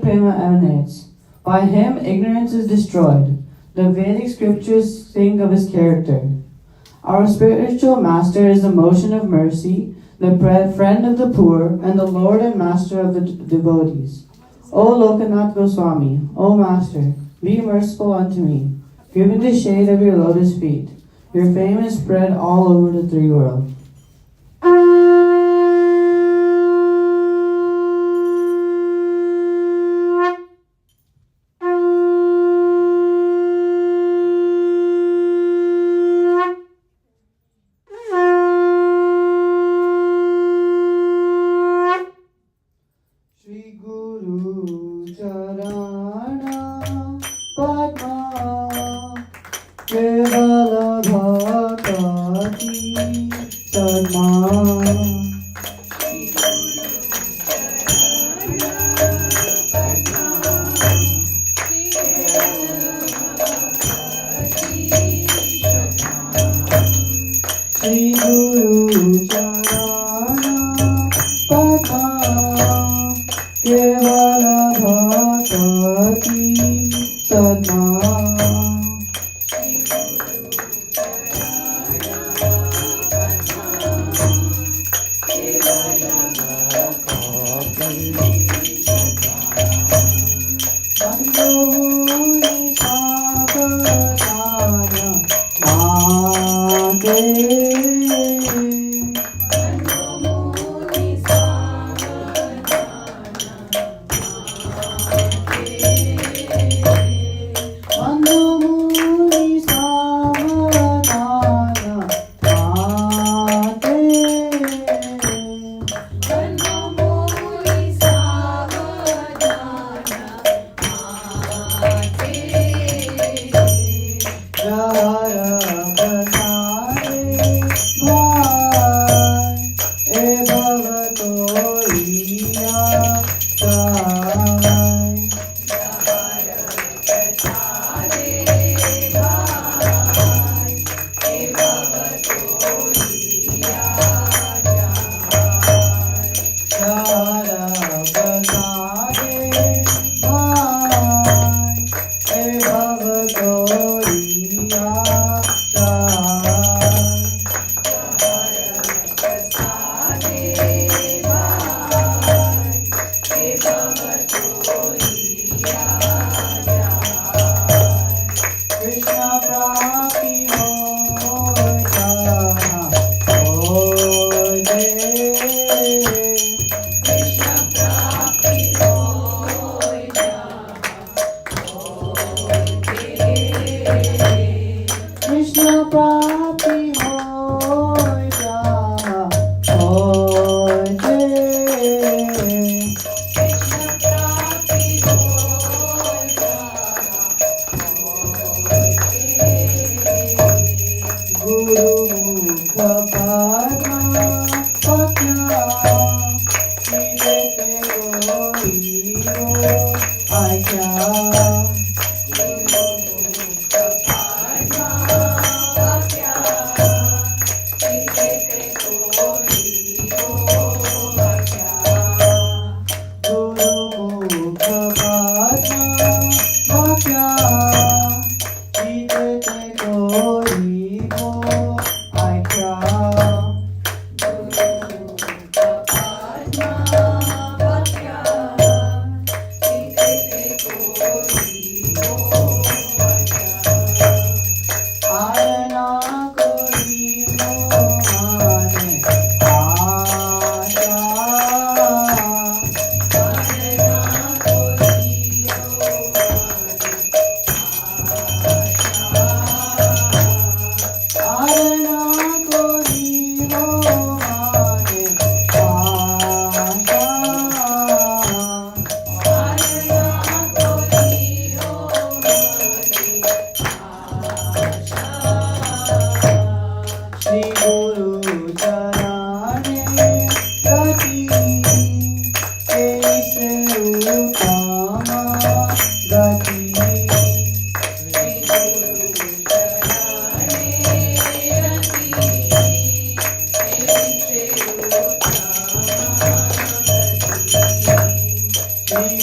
Prema emanates. By him, ignorance is destroyed. The Vedic scriptures sing of his character. Our spiritual master is the motion of mercy, the friend of the poor, and the Lord and master of the devotees. O Lokanath Goswami, O Master, be merciful unto me. Give me the shade of your lotus feet. Your fame is spread all over the three worlds.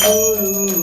Guru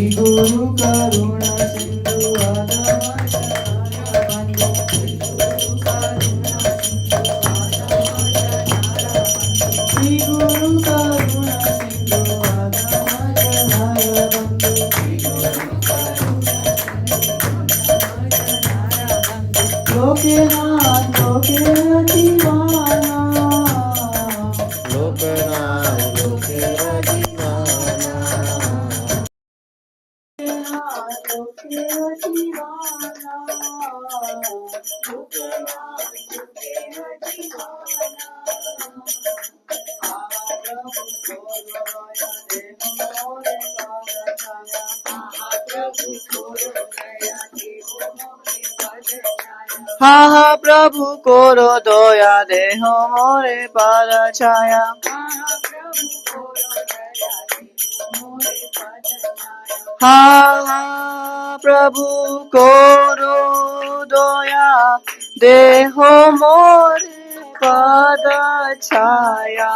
Shri गुरु करुणा सिंधु आधार बंधु श्री गुरु करुणा श्री गुरु करुणा सिंधु आधार बंधु श्री गुरु लोकनाथ लोके दीवाना लोकनाथ लोके दीवाना लोके दीवाना लोकनाथ लोके हा प्रभु कोरो दया देहो मोरे पाद छाया हा प्रभु कोरो दया देहो मोरे पाद छाया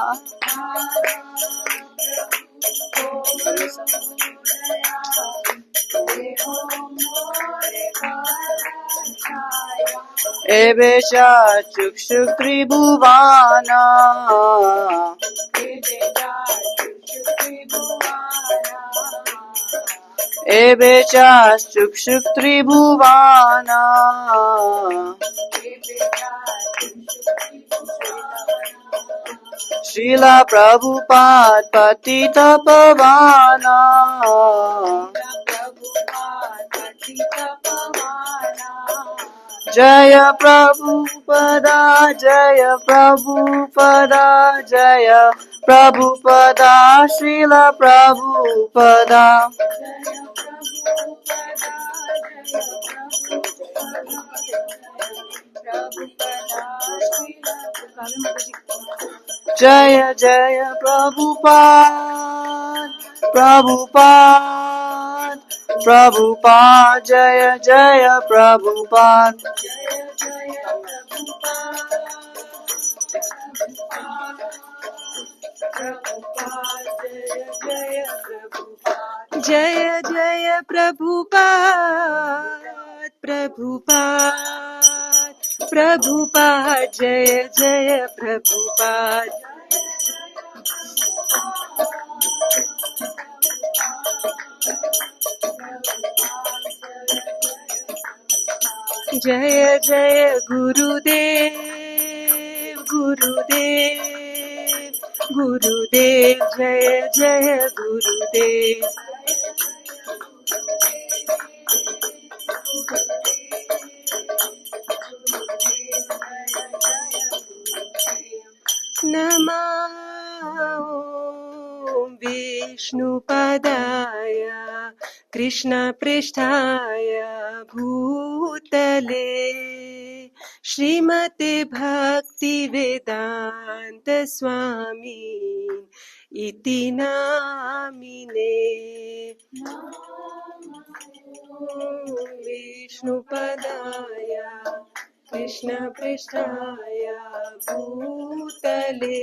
एबे चक्षुः त्रिभुवाना एबे चक्षुः त्रिभुवाना श्रीला प्रभुपाद पतित पावना जय प्रभुपदा जय प्रभुपदा जय प्रभुपदा श्रीला प्रभुपदा जय जय प्रभुपाद प्रभुपाद प्रभुपाद जय जय प्रभुपाद जय जय प्रभुपाद प्रभुपाद प्रभुपाद जय जय प्रभुपाद जय जय गुरुदेव गुरुदेव गुरुदेव जय जय गुरुदेव नमो विष्णुपदाय कृष्णपृष्ठाय भूतले श्रीमते भक्तिवेदान्त स्वामी इति नामिने विष्णुपदाय कृष्णपृष्ठाय भूतले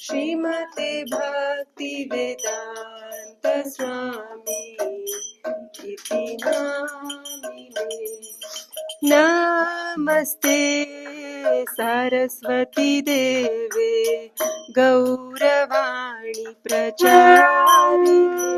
श्रीमते भक्तिवेदान्त स्वामी इति नामिने नमस्ते सरस्वती देवे गौरवाणी प्रचारिणे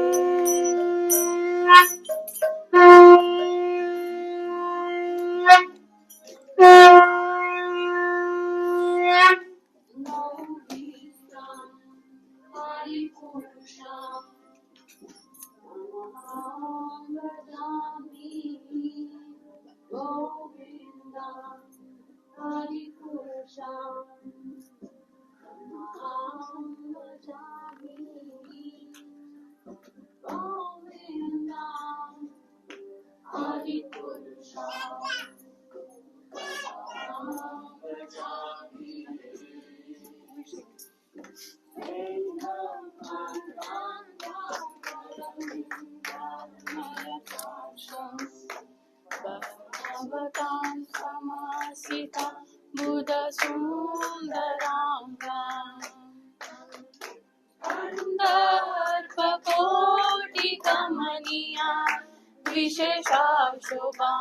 समासिता बुध सुन्दराङ्गा कन्दर्पकोटिकमनीषा वंदनीया विशेषा शोभा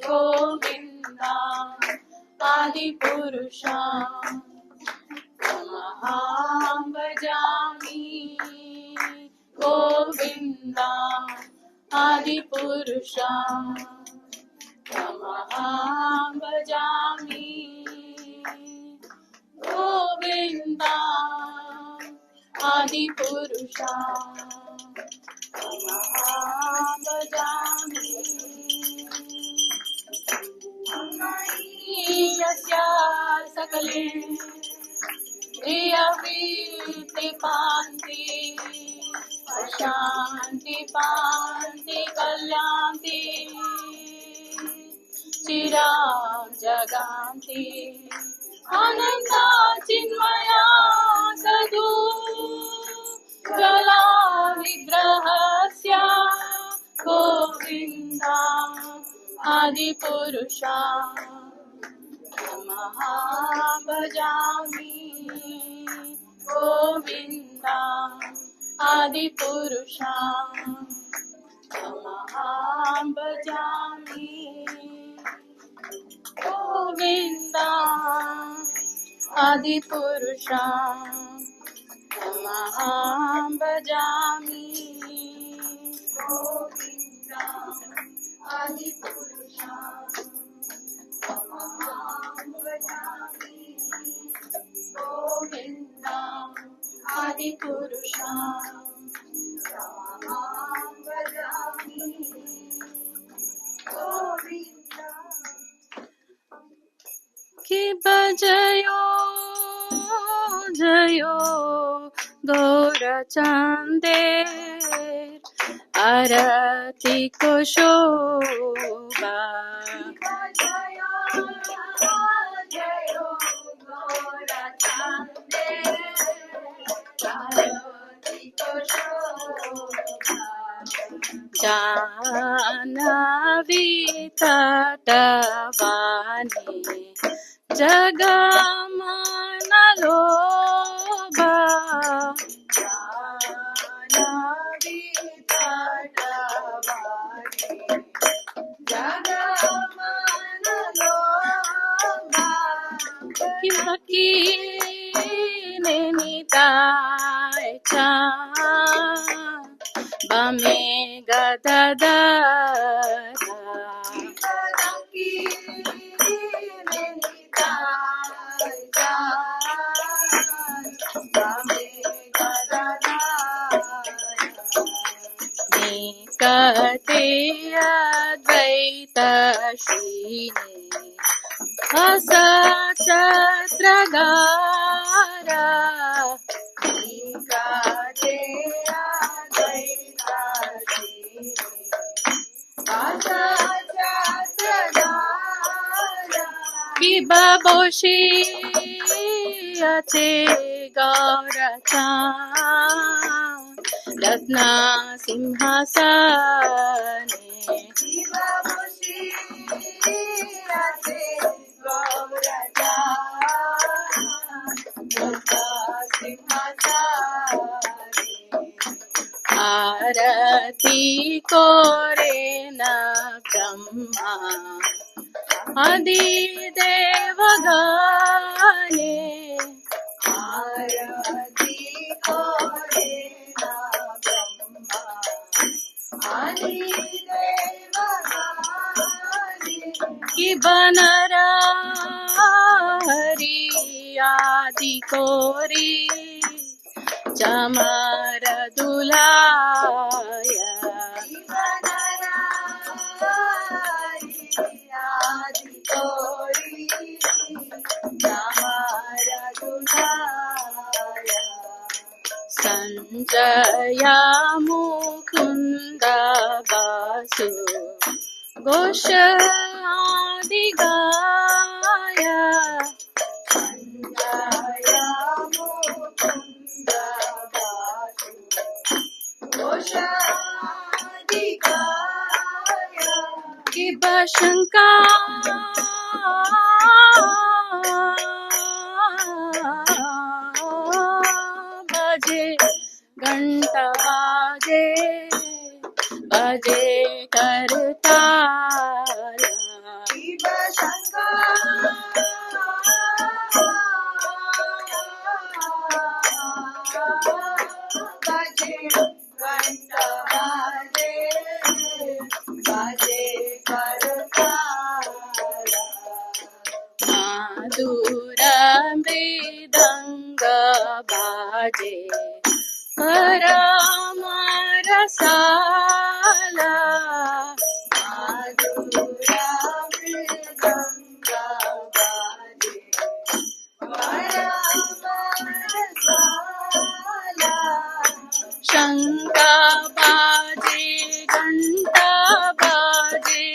गोविंदा आदिपुरुषा तमहं भजामि गोविंदा आदिपुरुषा तमहं भजामि गोविंदा आदिपुरुषा तमहं भजामि यस्य सकले प्रियवीति पान्ति शान्ति पान्ति कल्यान्ति चिरां जगान्ति अनन्ता चिन्मया सदु कला विग्रहस्य गोविन्दा आदिपुरुषा तमहं भजामि गोविन्दा आदिपुरुषा तमहं भजामि गोविन्दा आदिपुरुषा तमहं भजामि गोविन्दा आदिपुरुषा तमहं भजामि गोविन्दा आदिपुरुषा तमहं भजामि गोविन्दा कि बजयो जयो गौरचन्देर आरती को शोभा जानवी तटवानी जगमनलोभा जानवी तटवानी जगमनलोभा किमकी निताय चा बमे गददरा निकटे अद्वैत श्रीने असचत्रगारा निकटे अद्वैत किबबोषि अचे गौरचा रत्न सिंहासने किबबोषि अचे गौरचा रत्न सिंहासने आरती कोरे न ब्रह्मा आदिदेव गाने आरती कोरे न ब्रह्मा आदिदेव गाने कि बनरा हरि आदि कोरी चमर दुलाय संजया मुकुंद बासु घोष आदि गाया संजया मुकुंद बासु घोष आदि गाया कि बशंका बजे घंटा बाजे करताल शिव शंकर बाजे घंटा बाजे बाजे करताल माधुर मृदंग बाजे परम रसाला माधुर मृदंग बाजे परम रसाला शंका बाजे घंटा बाजे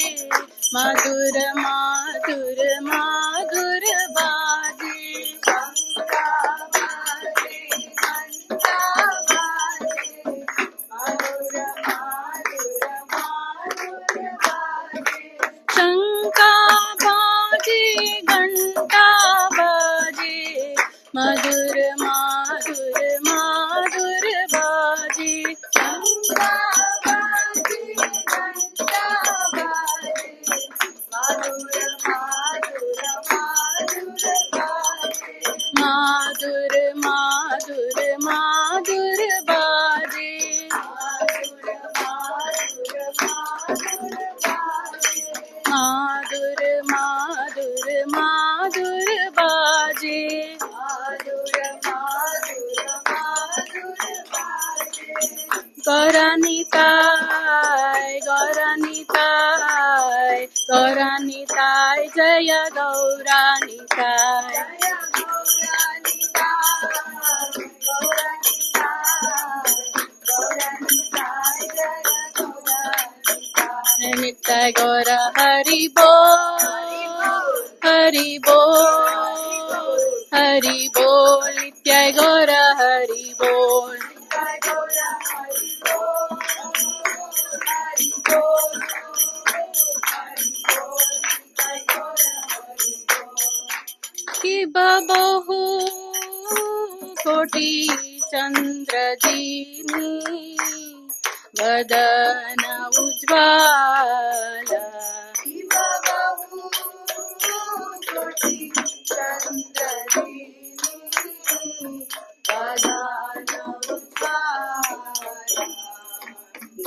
मधुर माधुर माधुर बाजे शंका बाजे घंटा बाजे मधुर माधुर माधुर बाजे शंका बाजे घंटा बाजे मधुर माधुर माधुर बाजे शंका बाजे घंटा बाजे माधुर माधुर माधुर बाजे माधुर माधुर माधुर बाजे माधुर माधुर माधुर बाजे माधुर माधुर माधुर बाजे गौरानिताय गौरानिताय गौरानिताय जय गौरानिताय नित्य गौर हरि बोल हरि बोल हरि बोल नित्य गौर हरि बोल कि बहु कोटि चंद्र दीनी वदन उज्ज्वल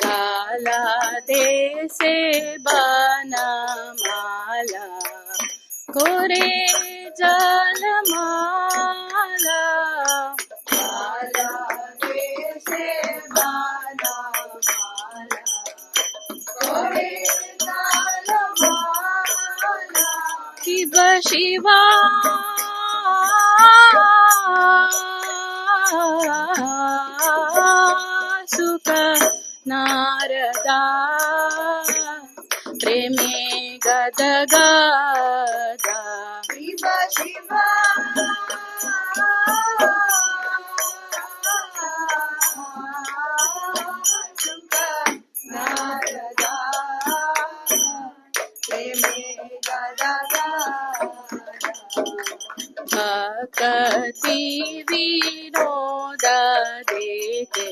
गाला दे से बनमाला कोरे जलमाला गाला दे से बनमाला कोरे जलमाला शिव शिवा सुख नारदा प्रेमे गद गदा शिव शिवा सुख नारदा प्रेमे गद गदा भक्ति विनोद देखे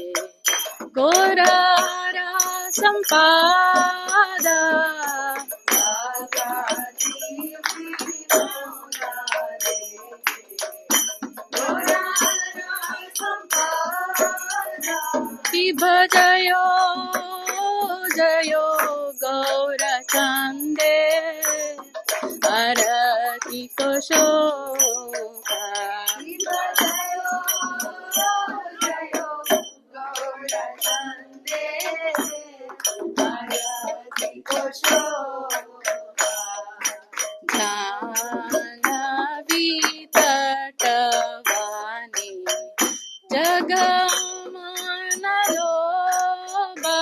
गोरारा संपाद शिव जयो जयो गौरचंदे आरती को शोभा शिव जयो जयो गौरचंदे आरती को शोभा जाह्नवी तटवानी जगमन लोभा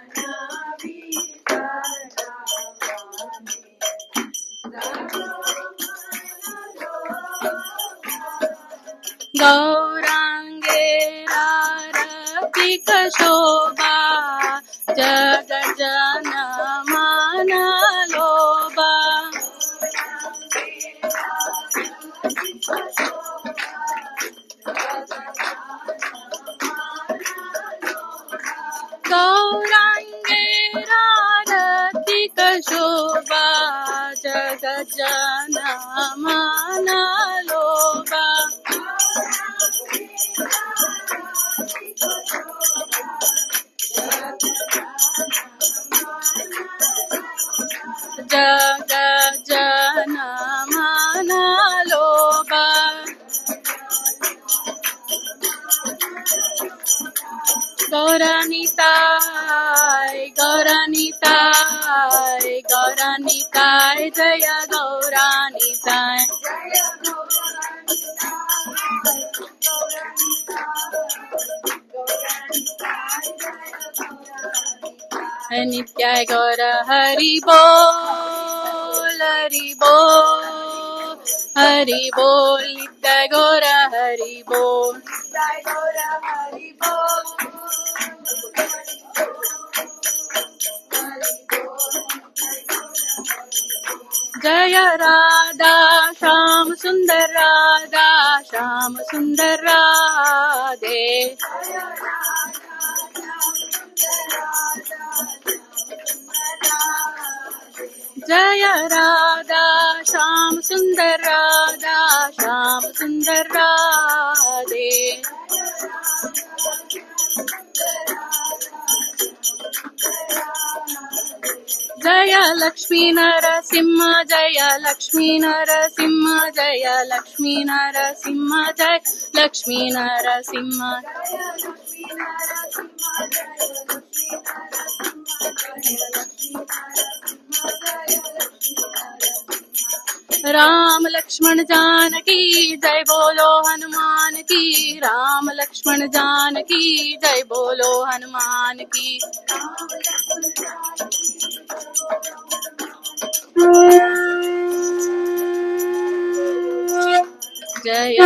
जाह्नवी तटवानी गौरांगे रारतिक शोभा जगजन मन लोभा गौराङ्गे रारतिकशोभा जगज्जनमनलोभा जगज्जनमनलोभा गौरानिताय गौरानिताय गौरानिताय जय गौरानिताय नित्याय गौर हरि बोल हरि बोल हरि बोल नित्याय गौर हरि बोल जय राधा श्याम सुंदर राधा श्याम सुंदर राधे जय राधा श्याम सुंदर राधा श्याम सुंदर राधे जय लक्ष्मी नरसिंह जय लक्ष्मी नरसिंह जय लक्ष्मी नरसिंह जय लक्ष्मी नरसिंह राम लक्ष्मण जानकी जय बोलो हनुमान की राम लक्ष्मण जानकी जय बोलो हनुमान की जय जय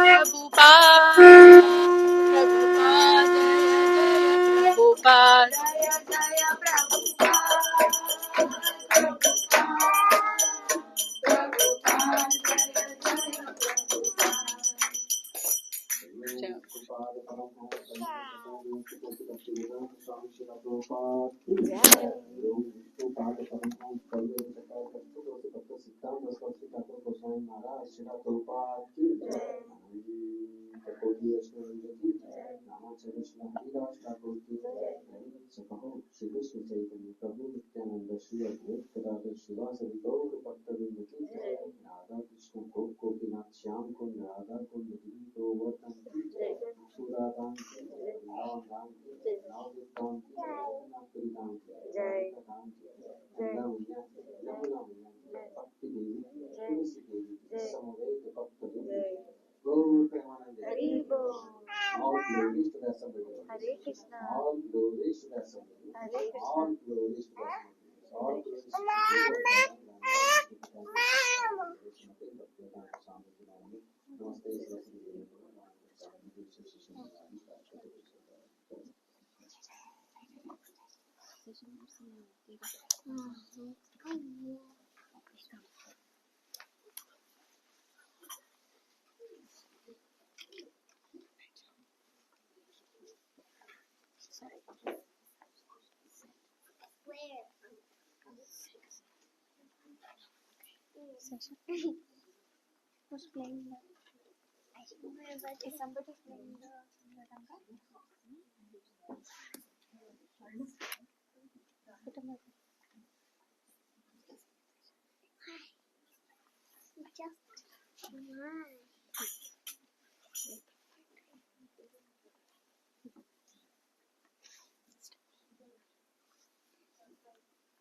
प्रभुपाद प्रभुपाद प्रभुपाद जय जय Who's playing the? I don't remember. Is somebody playing the Ranga?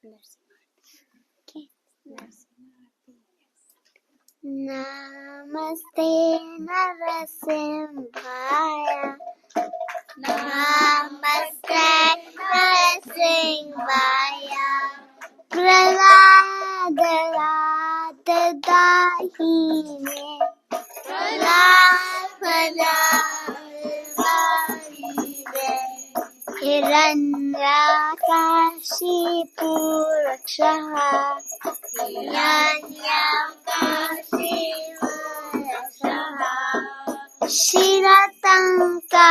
Just one. Okay. Namaste Narasimhaya. Namaste Narasimhaya. Pralada Dahine. Pralada Dahine. Hiranyakashipurakshah. Hiranyakashipurakshah. Shiratanka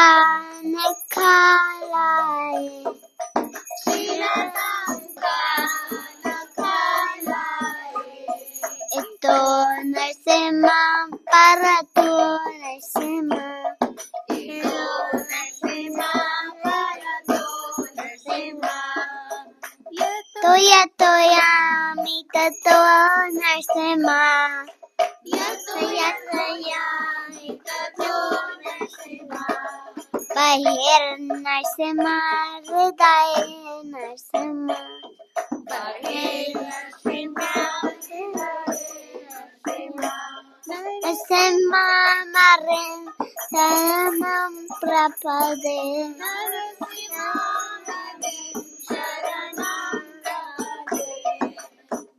यतोयामि ततो नरसिंहा यतोयामि ततो नरसिंहा बहिर्नरसिंहा हृदये नरसिंहा बहिर्नरसिंहा नरसिंहा नरें शरणं प्रपदे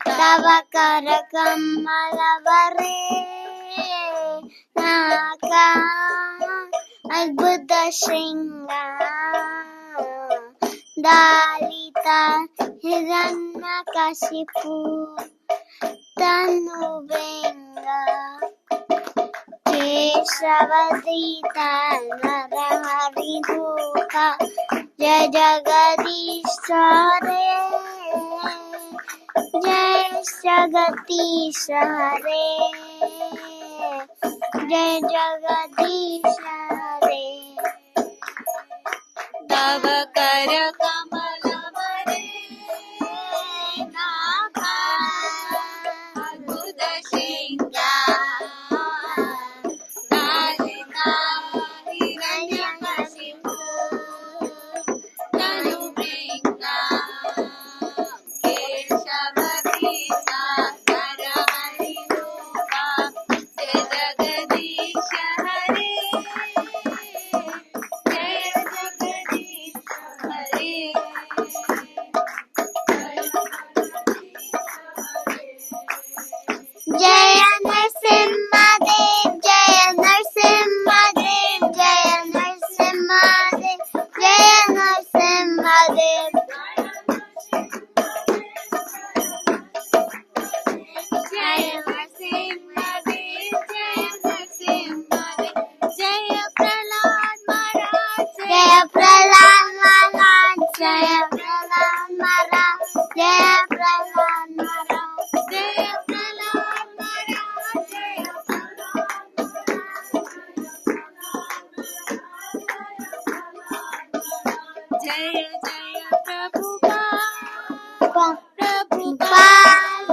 तव कर कमलवरे नाका अद्भुत श्रृंगार दालिता हिरण्यकशिपु तनुवेंगा केशवदीता नरहरिदुखा जय जगदीश हरे जय जगदीश हरे जय जगदीश हरे तव कर कमल वरे नाभा अद्भुत श्रृंगार नालिका हिरण्यकशिपु तनुवृंगा केशवदीता नरहरिदुखा जय जगदीश हरे जय जगदीश हरे जय नरसिंहदेव जय नरसिंहदेव जय नरसिंहदेव जय नरसिंहदेव जय नरसिंहदेव जय नरसिंहदेव जय प्रहलाद महाराज जय प्रहलाद महाराज जय प्रहलाद महाराज जय प्रहलाद महाराज जय प्रहलाद महाराज जय जय जय प्रभुपाद प्रभुपाद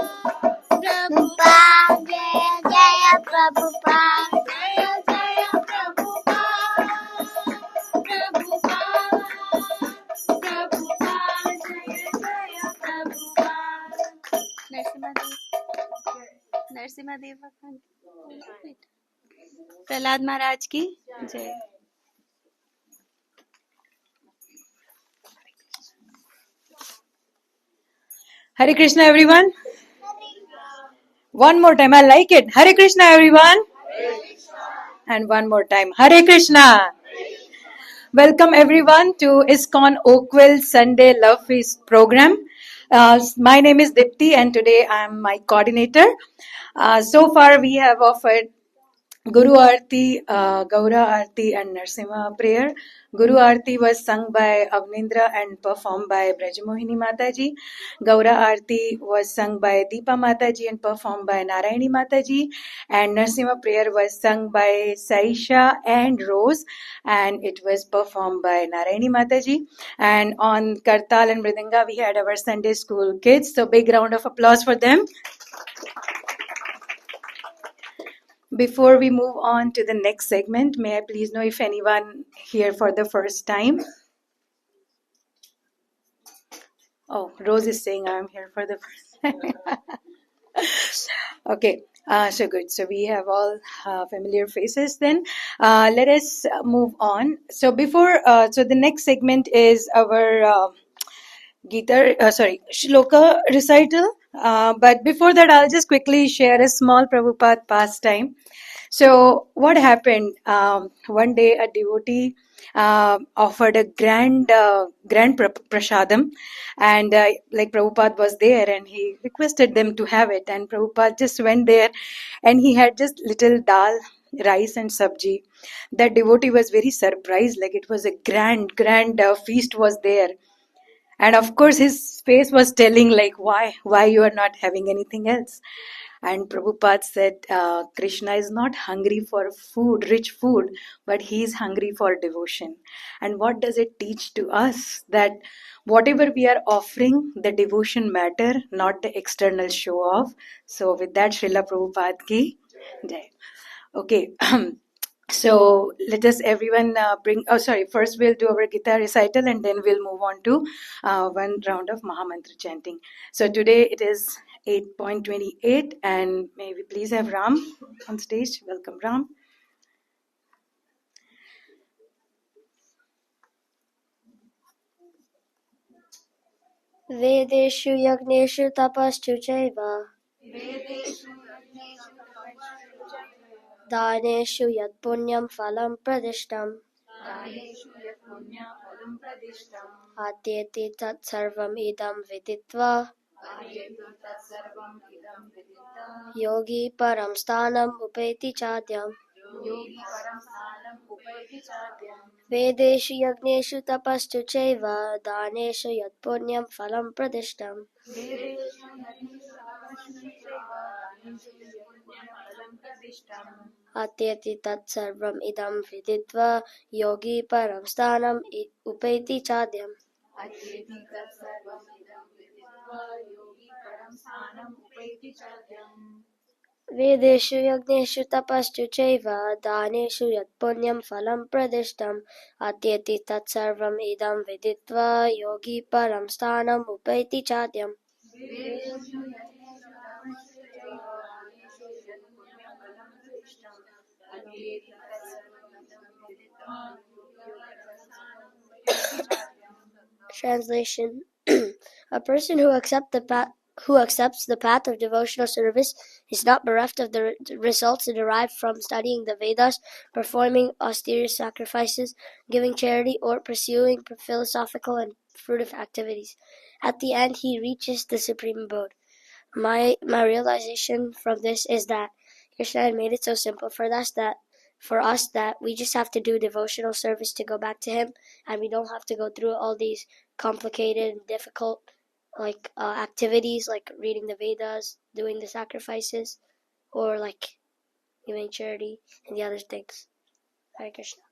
प्रभुपाद जय जय प्रभुपाद जय जय प्रभुपाद प्रभुपाद प्रभुपाद जय जय प्रभुपाद नरसिम्हादेव भगवान प्रहलाद महाराज की जय। Hare Krishna everyone. One more time, I like it. Hare Krishna everyone. And one more time, Hare Krishna. Welcome everyone to ISKCON Oakville Sunday Love Feast program. My name is Dipti and today I am my coordinator. So far we have offered Guru Aarti, Gaura Aarti and Narsimha prayer. Guru Aarti was sung by Avnindra and performed by Brajmohini Mataji. Gaura Aarti was sung by Deepa Mataji and performed by Narayani Mataji. And Narsimha prayer was sung by Saisha and Rose and it was performed by Narayani Mataji. And on Kartal and Mridanga we had our Sunday school kids. So big round of applause for them. Before we move on to the next segment, may I please know if anyone here for the first time? Oh, Rose is saying I'm here for the first time. Okay, so good. So we have all familiar faces then. Let us move on. So so the next segment is our Shloka recital. But before that, I'll just quickly share a small Prabhupada pastime. So what happened? One day a devotee offered a grand prasadam, and like Prabhupada was there, and he requested them to have it. And Prabhupada just went there, and he had just little dal, rice, and sabji. That devotee was very surprised, like it was a grand feast was there. And of course, his face was telling like, why you are not having anything else? And Prabhupada said Krishna is not hungry for food, rich food, but he is hungry for devotion. And what does it teach to us? That whatever we are offering, the devotion matter, not the external show off. So with that, Srila Prabhupada ki jai. Okay. So let us everyone bring, oh sorry, first we'll do our Gita recital and then we'll move on to one round of Mahamantra chanting. So today it is 8.28 and may we please have Ram on stage. Welcome Ram. वेदेषु यज्ञेषु तपश्चु चैव दानेषु यत्पुण्यं फलं प्रदिष्टम् आद्येति तत्सर्वम् इदं विदित्वा योगी परं स्थानम् उपैति चाद्यम् वेदेषु यज्ञेषु तपश्चु चैव दानेषु यत्पुण्यं फलं प्रदिष्टम् अत्येति तत्सर्वम् इदं विदित्वा योगी परं स्थानम् उपैति चाद्यम् वेदेषु यज्ञेषु तपश्चु चैव दानेषु यत्पुण्यं फलं प्रदिष्टम् अत्येति तत्सर्वम् इदं विदित्वा योगी परं स्थानम् उपैति चाद्यम् Translation. A person who accepts the path of devotional service is not bereft of the results derived from studying the Vedas, performing austere sacrifices, giving charity, or pursuing philosophical and fruitive activities. At the end, he reaches the supreme abode. My realization from this is that Krishna had made it so simple for us that we just have to do devotional service to go back to him, and we don't have to go through all these complicated and difficult activities like reading the Vedas, doing the sacrifices, or like giving charity and the other things. Hare Krishna.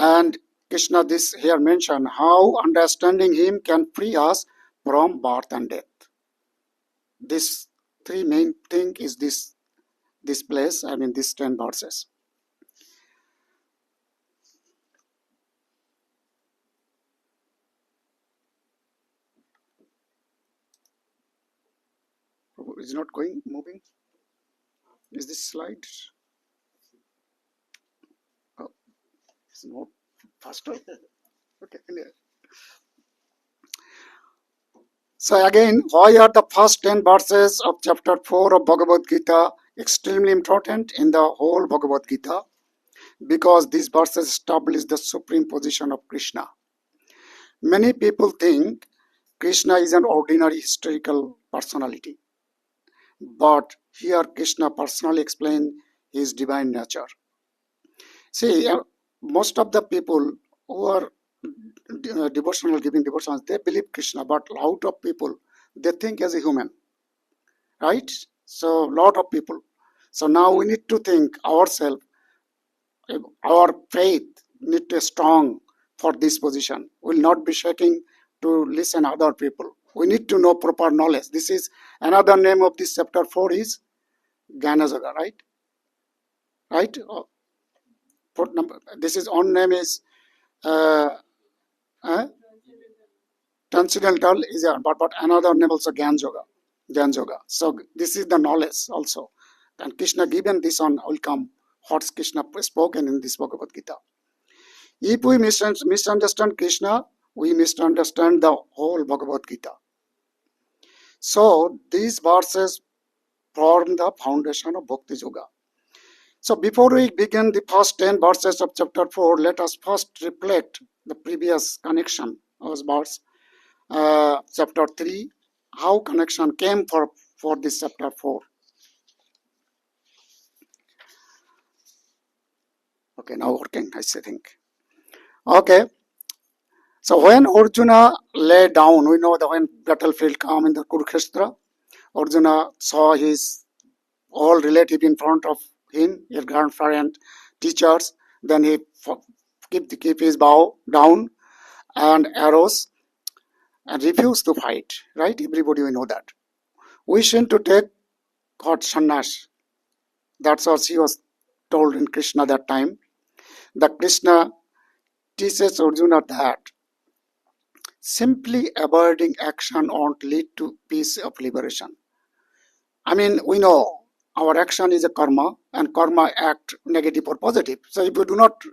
And Krishna this here mentioned how understanding him can free us from birth and death. This three main thing is this place, I mean these 10 verses. Is not moving? Is this slide? Oh, it's not faster. Okay. So again, why are the first 10 verses of chapter 4 of Bhagavad Gita extremely important in the whole Bhagavad Gita? Because these verses establish the supreme position of Krishna. Many people think Krishna is an ordinary historical personality. But here Krishna personally explains his divine nature. See, most of the people who are devotional, giving devotions, they believe Krishna, but a lot of people, they think as a human, right? So, lot of people. So now we need to think ourselves, our faith need to be strong for this position. Will not be shaking to listen other people. We need to know proper knowledge. This is another name of this chapter 4 is Jnana Yoga, right? Right? This is on name is transcendental is but another name also Gyan Yoga. So this is the knowledge also. And Krishna given this on will come what Krishna spoken in this Bhagavad Gita. If we misunderstand Krishna, we misunderstand the whole Bhagavad Gita. So these verses form the foundation of Bhakti Yoga. So before we begin the first 10 verses of chapter 4, let us first reflect the previous connection of verse chapter 3, how connection came for this chapter 4. Okay, now working, I think. Okay. So when Arjuna lay down, we know that when battlefield come in the Kurukshetra, Arjuna saw his all relative in front of him, his grandparent, teachers. Then he keep his bow down and arrows and refused to fight. Right? Everybody we know that. Wishing to take hot sannyas. That's what she was told in Krishna that time. The Krishna teaches Arjuna that simply avoiding action won't lead to peace of liberation. I mean, we know our action is a karma, and karma act negative or positive. So if you do not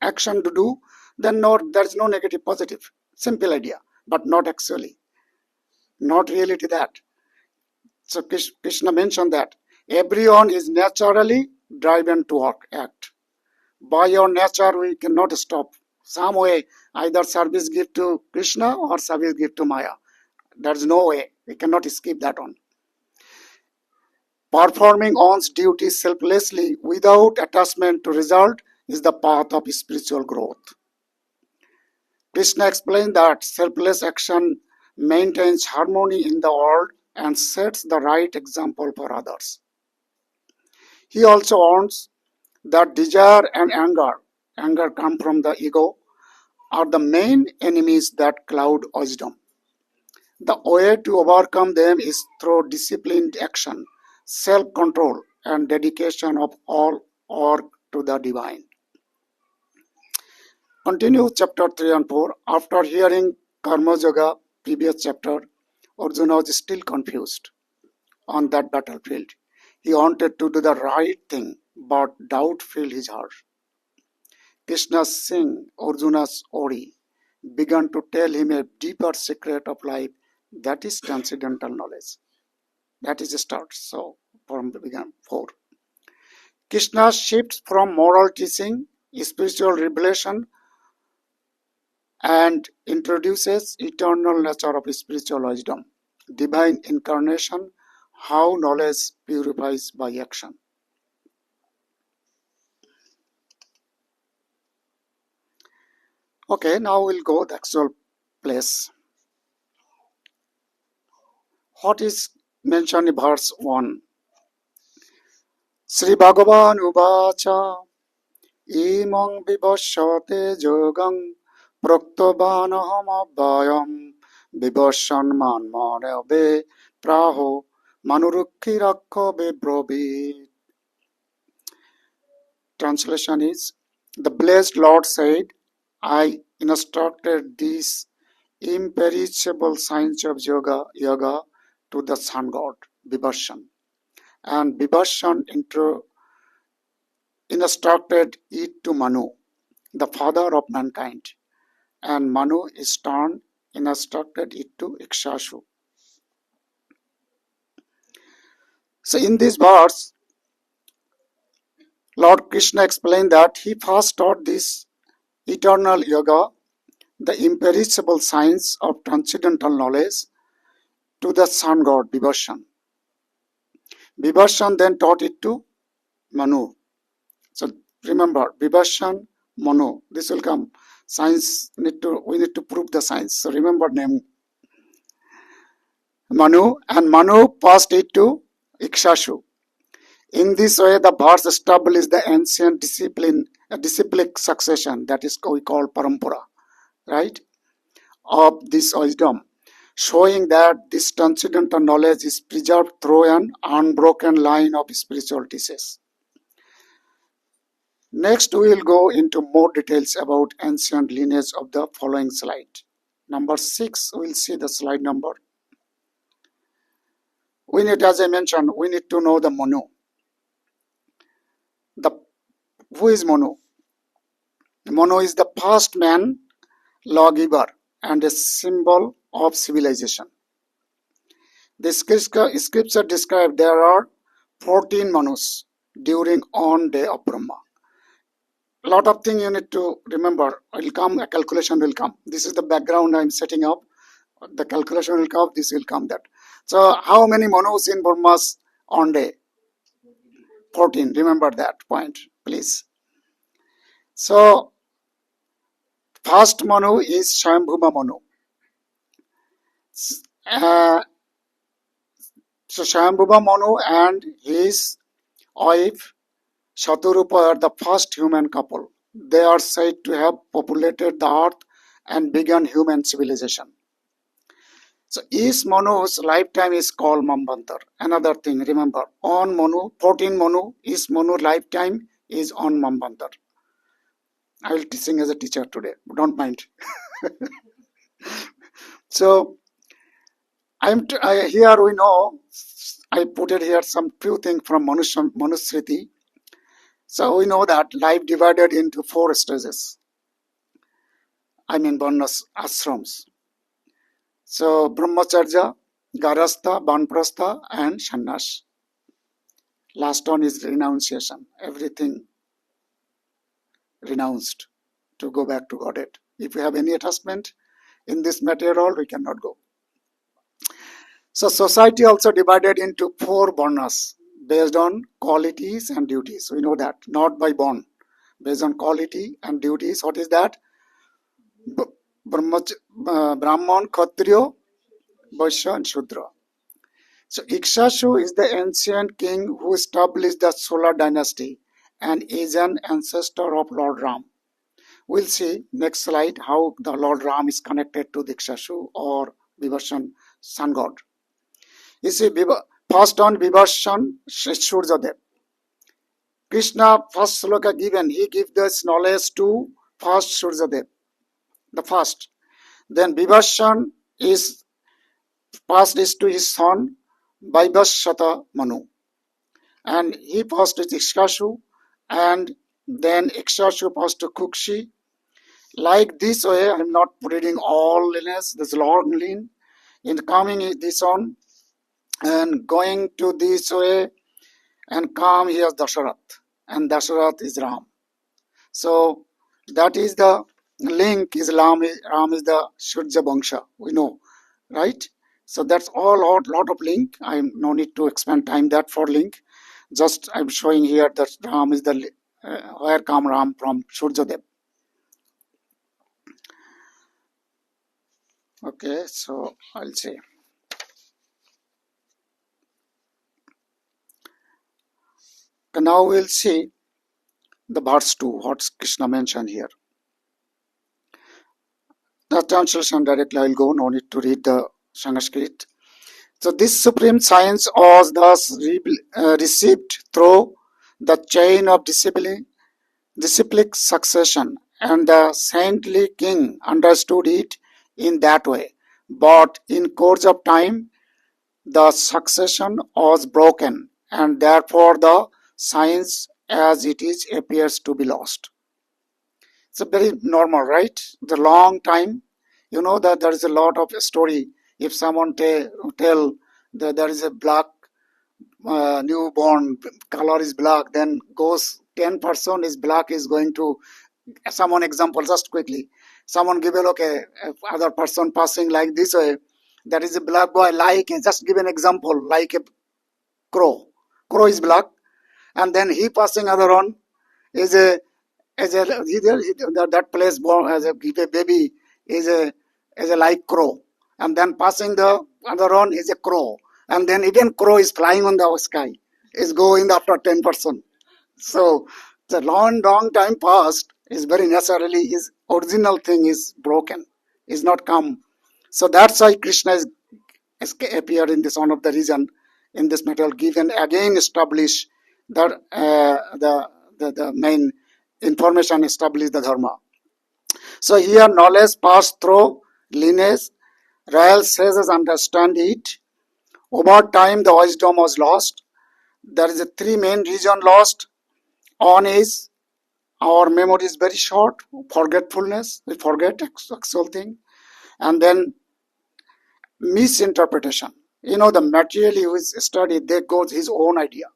action to do, then there's no negative positive. Simple idea, but not actually. Not really to that. So Krishna mentioned that everyone is naturally driven to act. By your nature, we cannot stop. Some way, either service give to Krishna or service give to Maya. There's no way. We cannot skip that one. Performing one's duties selflessly without attachment to result is the path of spiritual growth. Krishna explained that selfless action maintains harmony in the world and sets the right example for others. He also warns that desire and anger come from the ego, are the main enemies that cloud wisdom. The way to overcome them is through disciplined action, self-control, and dedication of all work to the divine. Continue chapter 3 and 4. After hearing Karma Yoga, previous chapter, Arjuna was still confused on that battlefield. He wanted to do the right thing, but doubt filled his heart. Krishna sing Arjuna's Ori began to tell him a deeper secret of life, that is transcendental knowledge. That is a start. So from the beginning, 4. Krishna shifts from moral teaching, spiritual revelation, and introduces eternal nature of spiritual wisdom, divine incarnation, how knowledge purifies by action. Okay, now we'll go to the actual place. What is mentioned in verse 1? Sri Bhagavan Uvacha imang vibhashyate yogam praktavanahamavyayam vibhasyan manmanave praho manurukhirakha vibravit. Translation is, the blessed Lord said, I instructed these imperishable science of yoga to the sun god, Vibhashan. And Vibhashan instructed it to Manu, the father of mankind. And Manu is turned instructed it to Ikshashu. So in this verse, Lord Krishna explained that he first taught this eternal yoga, the imperishable science of transcendental knowledge, to the sun god Vibhashan. Vibhashan then taught it to Manu. So remember, Vibhashan, Manu, this will come. Science, we need to prove the science. So remember name Manu, and Manu passed it to Ikshashu. In this way, the verse established the ancient discipline, a disciplic succession, that is we call parampara, right, of this wisdom, showing that this transcendental knowledge is preserved through an unbroken line of spiritual teachers. Next, we will go into more details about ancient lineage of the following slide. Number 6, we will see the slide number. We need, as I mentioned, we need to know the Manu. Who is Manu? Manu is the first man lawgiver and a symbol of civilization. The scripture describes there are 14 Manus during on day of Brahma. A lot of things you need to remember. Will come, a calculation will come. This is the background I am setting up. The calculation will come, this will come that. So how many Manus in Brahma's on day? 14. Remember that point, please. So first Manu is Shambhuva Manu. So Shambhuva Manu and his wife Shaturupa are the first human couple. They are said to have populated the earth and begun human civilization. So each Manu's lifetime is called Mambantar. Another thing, remember, on Manu, 14 Manu, each Manu lifetime is on Mambantar. I will teaching as a teacher today, don't mind. So here we know, I put it here some few things from Manusmriti. So we know that life divided into 4 stages. I mean Varnas ashrams. So Brahmacharya, Garastha, Banprastha and Sannyas. Last one is renunciation. Everything renounced to go back to Godhead. If we have any attachment in this material, we cannot go. So society also divided into 4 varnas based on qualities and duties. We know that, not by born. Based on quality and duties. What is that? Brahman, Kshatriya, Vaishya and Shudra. So Ikshashu is the ancient king who established the solar dynasty and is an ancestor of Lord Ram. We'll see next slide how the Lord Ram is connected to the Ikshashu or Vibhashan sun god. You see, first on Vibhashan Suryadev. Krishna first sloka given, he gives this knowledge to first Suryadev, the first. Then Vibhashan is passed this to his son Vaibhashata Manu. And he passed to Ikshashu, and then Ikshashu passed to Kukshi. Like this way, I am not reading all lineage, this long line. In coming this on, and going to this way, and come here Dasharath, and Dasharath is Ram. So that is the link, is Ram is the Surya Vangsha, we know, right? So that's all lot of link. I no need to expend time that for link. Just I'm showing here that Ram is the where come Ram from Suryadev. Okay, so I'll say. Now we'll see the verse 2, what Krishna mentioned here. The translation directly I will go, no need to read the Sanskrit. So this supreme science was thus received through the chain of disciplic succession, and the saintly king understood it in that way. But in course of time, the succession was broken, and therefore the science as it is appears to be lost. It's a very normal, right? The long time, you know that there is a lot of story. If someone tell that there is a black newborn, color is black, then goes 10% is black is going to, someone example just quickly, someone give a look other person passing like this way, that is a black boy, like just give an example, like a crow is black, and then he passing other on is a that place born as a baby is a like crow, and then passing the other on is a crow, and then even crow is flying on the sky, is going after 10%. So the long time past is very necessarily his original thing is broken, is not come. So that's why Krishna is appeared in this one of the reason in this material given again establish that the main information establish the dharma. So here knowledge passed through lineage, royal sages understand it. Over time the wisdom was lost. There is a three main reason lost. One is our memory is very short, forgetfulness, we forget actual thing, and then misinterpretation. You know, the material who is studied, they goes his own idea,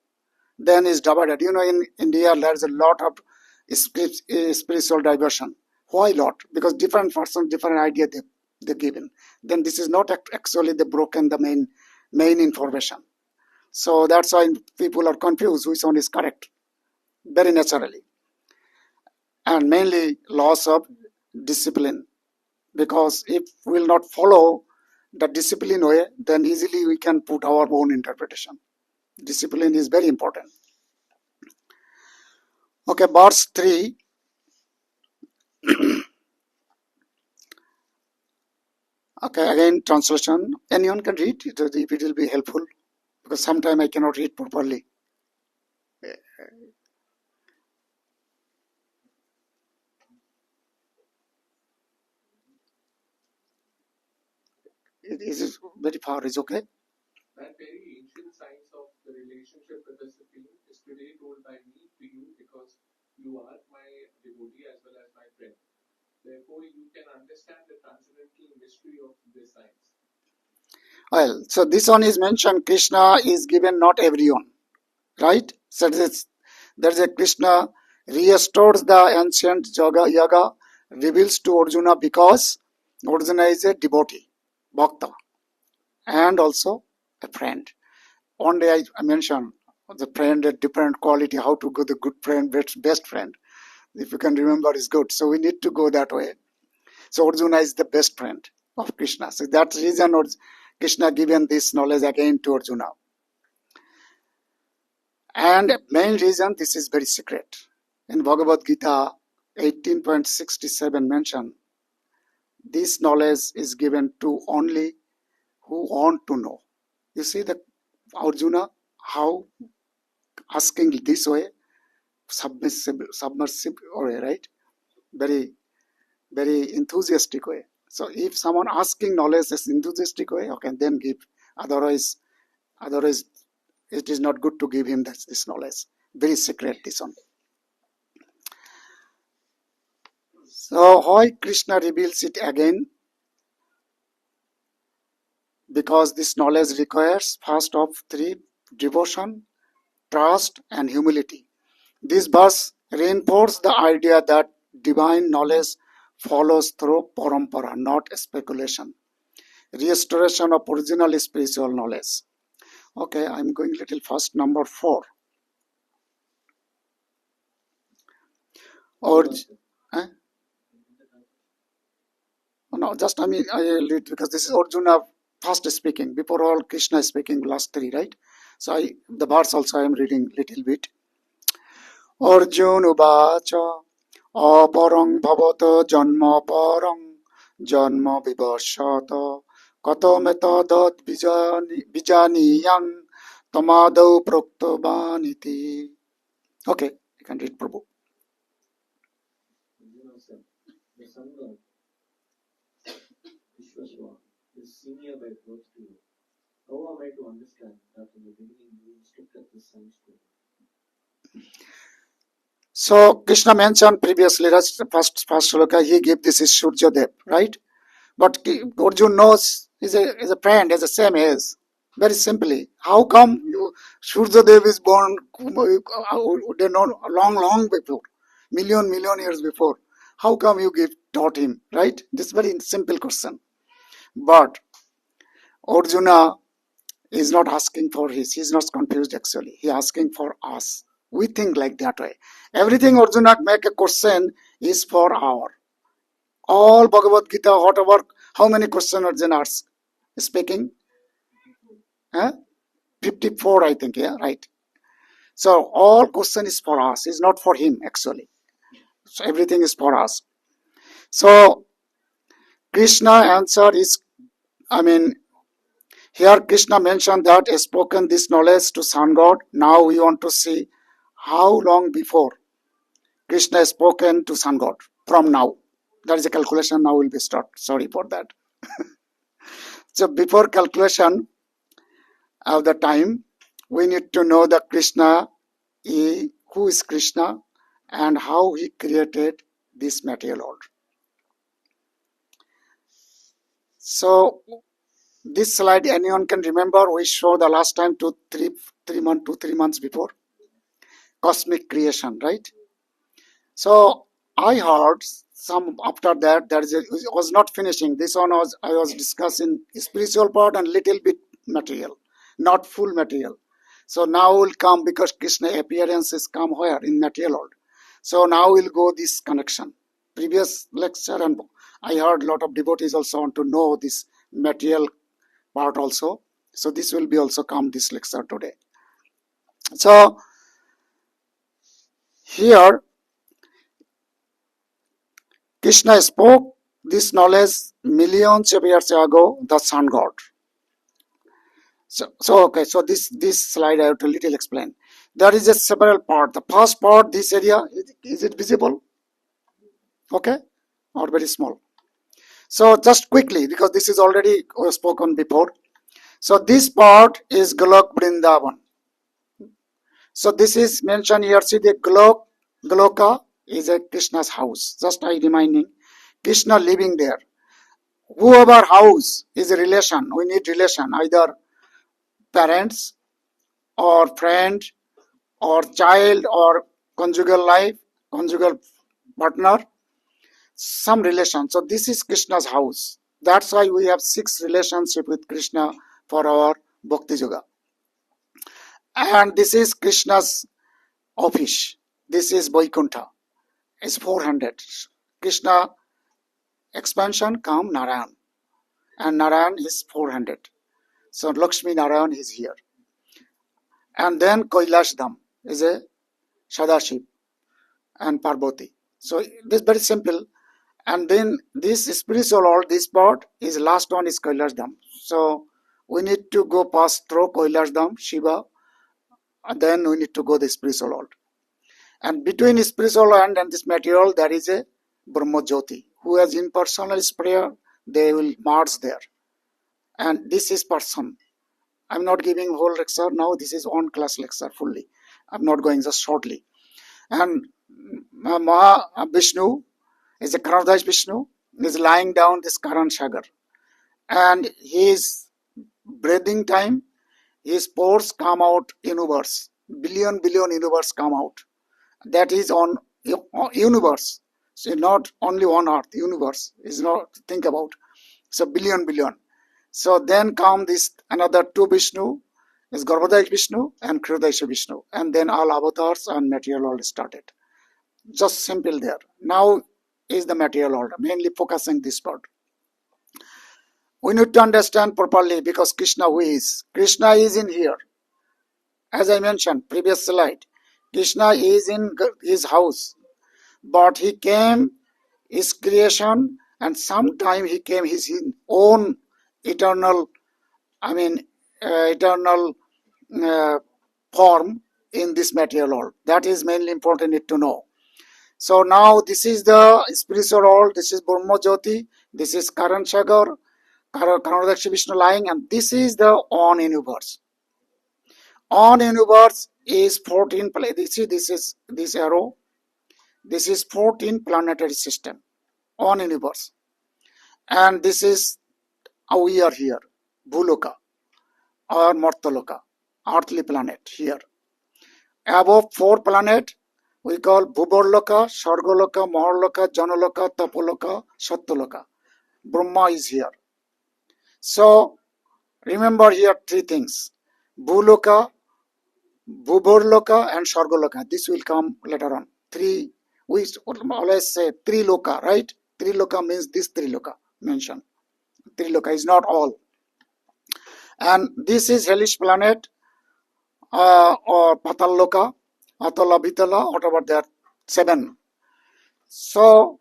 then is divided. You know, in India there's a lot of spiritual diversion. Why lot? Because different person, different idea they given. Then this is not actually the broken the main information. So that's why people are confused which one is correct, very naturally. And mainly loss of discipline, because if we will not follow the discipline way, then easily we can put our own interpretation. Discipline is very important. Okay, verse 3. Okay, again translation. Anyone can read it if it will be helpful, because sometimes I cannot read properly. It is very far, is okay? That very ancient science of the relationship with the Supreme is today told by me to you because you are my devotee as well as my friend. Therefore, you can understand the transcendental mystery of this science. Well, so this one is mentioned, Krishna is given not everyone, right? So there's a Krishna restores the ancient yoga, reveals to Arjuna because Arjuna is a devotee, bhakta, and also a friend. One day I mentioned the friend, a different quality, how to go the good friend, best friend. If you can remember, is good. So we need to go that way. So Arjuna is the best friend of Krishna. So that's the reason Krishna given this knowledge again to Arjuna. And main reason, this is very secret. In Bhagavad Gita 18.67 mentioned, this knowledge is given to only who want to know. You see the Arjuna, how asking this way, submersive way, right? Very, very enthusiastic way. So if someone asking knowledge is enthusiastic way, okay, then give. Otherwise, it is not good to give him this knowledge. Very secret, this one. So why Krishna reveals it again? Because this knowledge requires first of three: devotion, trust, and humility. This verse reinforces the idea that divine knowledge follows through parampara, not speculation. Restoration of original spiritual knowledge. Okay, I'm going little fast. Number 4. No, just I read because this is Arjuna first speaking. Before all, Krishna is speaking last 3, right? So the verse also I am reading little bit. Arjun उवाच अपरं भवत जन्म परं जन्म विवशत कथमेतद्विजानीयां तमादौ प्रोक्तवानिति. Okay, you can read, Prabhu. Arjuna said, the sun god, Vishwasva, is senior by birth to you. How am I to understand that in the beginning you instructed the sun story? So Krishna mentioned previously, first sloka, he gave this is Surjadev, right? But Arjuna knows is a friend, is the same age. Very simply, how come Surjadev is born? They know long before, million years before. How come you taught him, right? This is very simple question. But Arjuna is not asking for he's not confused actually. He asking for us. We think like that way. Everything Arjuna make a question is for our. All Bhagavad Gita, whatever, how many questions Arjuna is speaking? 54, I think, yeah, right. So all question is for us, is not for him actually. So everything is for us. So Krishna answer is, here Krishna mentioned that he spoken this knowledge to Sun God. Now we want to see how long before Krishna has spoken to Sun God from now. That is a calculation now will be start. Sorry for that. So before calculation of the time, we need to know that Krishna, who is Krishna and how he created this material world. So this slide anyone can remember, we showed the last time 3 months before. Cosmic creation, right? So I heard some after that was not finishing. This one I was discussing spiritual part and little bit material, not full material. So now will come because Krishna appearances come where in material world. So now we'll go this connection. Previous lecture and I heard a lot of devotees also want to know this material part also. So this will be also come this lecture today. So here Krishna spoke this knowledge millions of years ago, the sun god. So okay, so this slide I have to little explain. There is a several part. The first part, this area, is it visible? Okay, or very small. So just quickly, because this is already spoken before. So this part is Golok Vrindavan. So this is mentioned here. See the Goloka is a Krishna's house. Just I reminding, Krishna living there. Whoever house is a relation. We need relation, either parents or friend or child or conjugal life, conjugal partner, some relation. So this is Krishna's house. That's why we have 6 relationship with Krishna for our Bhakti Yoga. And this is Krishna's office. This is Vaikuntha. It's 400. Krishna expansion come Narayan. And Narayan is 400. So Lakshmi Narayan is here. And then Kailash Dham is a Sadashiv and Parvati. So this is very simple. And then this spiritual world, this part is last one is Kailash Dham. So we need to go past through Kailash Dham, Shiva, and then we need to go the spiritual world. And between spiritual world and this material, there is a Brahma Jyoti. Who has impersonal prayer, they will merge there. And this is person. I'm not giving whole lecture now. This is one class lecture fully. I'm not going just shortly. And Maha Vishnu is a Karandash Vishnu is lying down this Karan Sagar. And his breathing time, his pores come out universe. Billion universe come out. That is on universe. So not only one earth, universe is not think about. So billion. So then come this another 2 Vishnu, is Garbhodaya Vishnu and Kridaya Vishnu. And then all avatars and material world started. Just simple there. Now is the material world, mainly focusing this part. We need to understand properly because Krishna who is? Krishna is in here. As I mentioned, previous slide. Krishna is in his house, but he came his creation, and sometime he came his own eternal, eternal uh, form in this material world. That is mainly important to know. So now this is the spiritual world, this is Brahma Jyoti, this is Karan Sagar, Karanodakshi Vishnu lying, and this is the on universe. On universe is 14, this is this arrow, this is 14 planetary system on universe. And this is how we are here, Bhuloka or Martaloka, earthly planet here. Above 4 planet, we call Bhuborloka, Shargoloka, Maharloka, Janaloka, Tapoloka, Satyaloka. Brahma is here. So remember here 3 things: Bhuloka, Bhuborloka, and Shargoloka. This will come later on. 3, we always say 3 loka, right? 3 loka means this 3 loka mentioned. 3 loka is not all. And this is hellish planet or Pataloka, Atala, Vitala, whatever they are, 7. So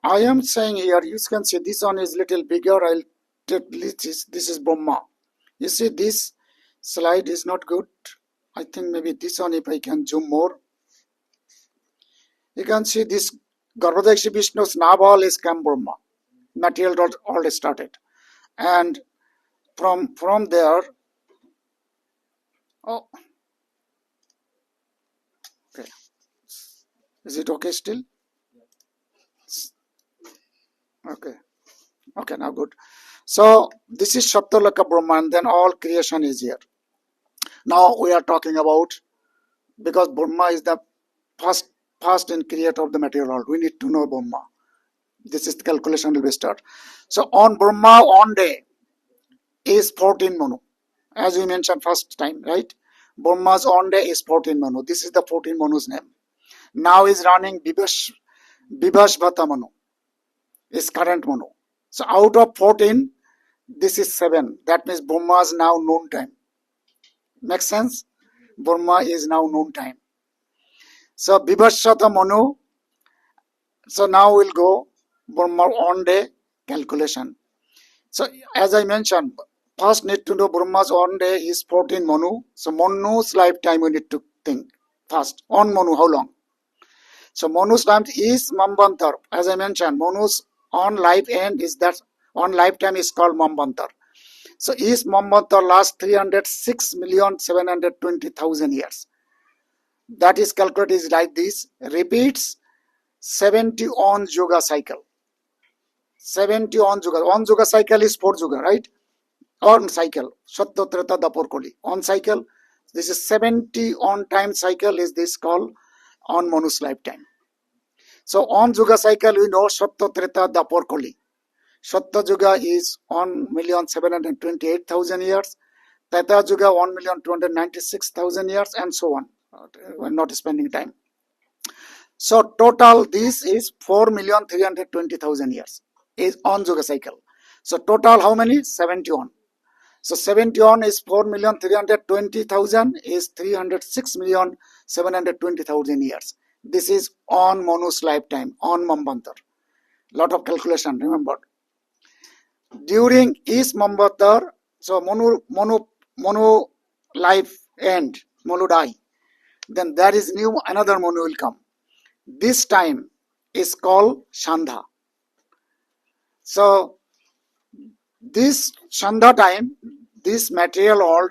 I am saying here, you can see this one is little bigger. I'll take this is Brahma. You see this slide is not good. I think maybe this one, if I can zoom more. You can see this Garbhodakshi Vishnu's naval is Kam Brahma. Material all started. And from there, oh, okay. Is it okay still? Okay. Okay, now good. So this is Saptalaka Brahma, and then all creation is here. Now we are talking about, because Brahma is the first and creator of the material world, we need to know Brahma. This is the calculation will be start. So on Brahma, on day is 14 Manu. As we mentioned first time, right? Brahma's on day is 14 Manu. This is the 14 Manu's name. Now is running Bibhashvata Manu. Is current Manu. So out of 14, this is 7. That means Brahma's now noon time. Makes sense? Brahma is now noon time. So Bibhashvata Manu. So now we'll go Brahma on day calculation. So as I mentioned, first need to know Brahma's on day is 14 Manu. So Manu's lifetime we need to think first. On Manu, how long? So Manu's time is Mambantar. As I mentioned, Manu's on life end is that on lifetime is called Mambantar. So is Mambantar last 306,720,000 years. That is calculated is like this. Repeats 70 on Yoga cycle. 70 on Yoga. On Yoga cycle is 4 Yoga, right? On cycle. Satya Treta Dapur Koli. On cycle. This is 70 on time cycle is this called on Manu's lifetime. So on Yoga cycle we know Satya Treta Dapur Koli. Satya Yuga is 1,728,000 years. Treta Yuga 1,296,000 years, and so on. We're not spending time. So total this is 4,320,000 years is on Yuga cycle. So total how many? 71. So 71 is 4,320,000 is 306,720,000 years. This is on Manu's lifetime, on Mambantar. Lot of calculation, remember. During each Mambantar, so Manu life end, Manu die. Then there is another Manu will come. This time is called Shandha. So this Shandha time, this material world,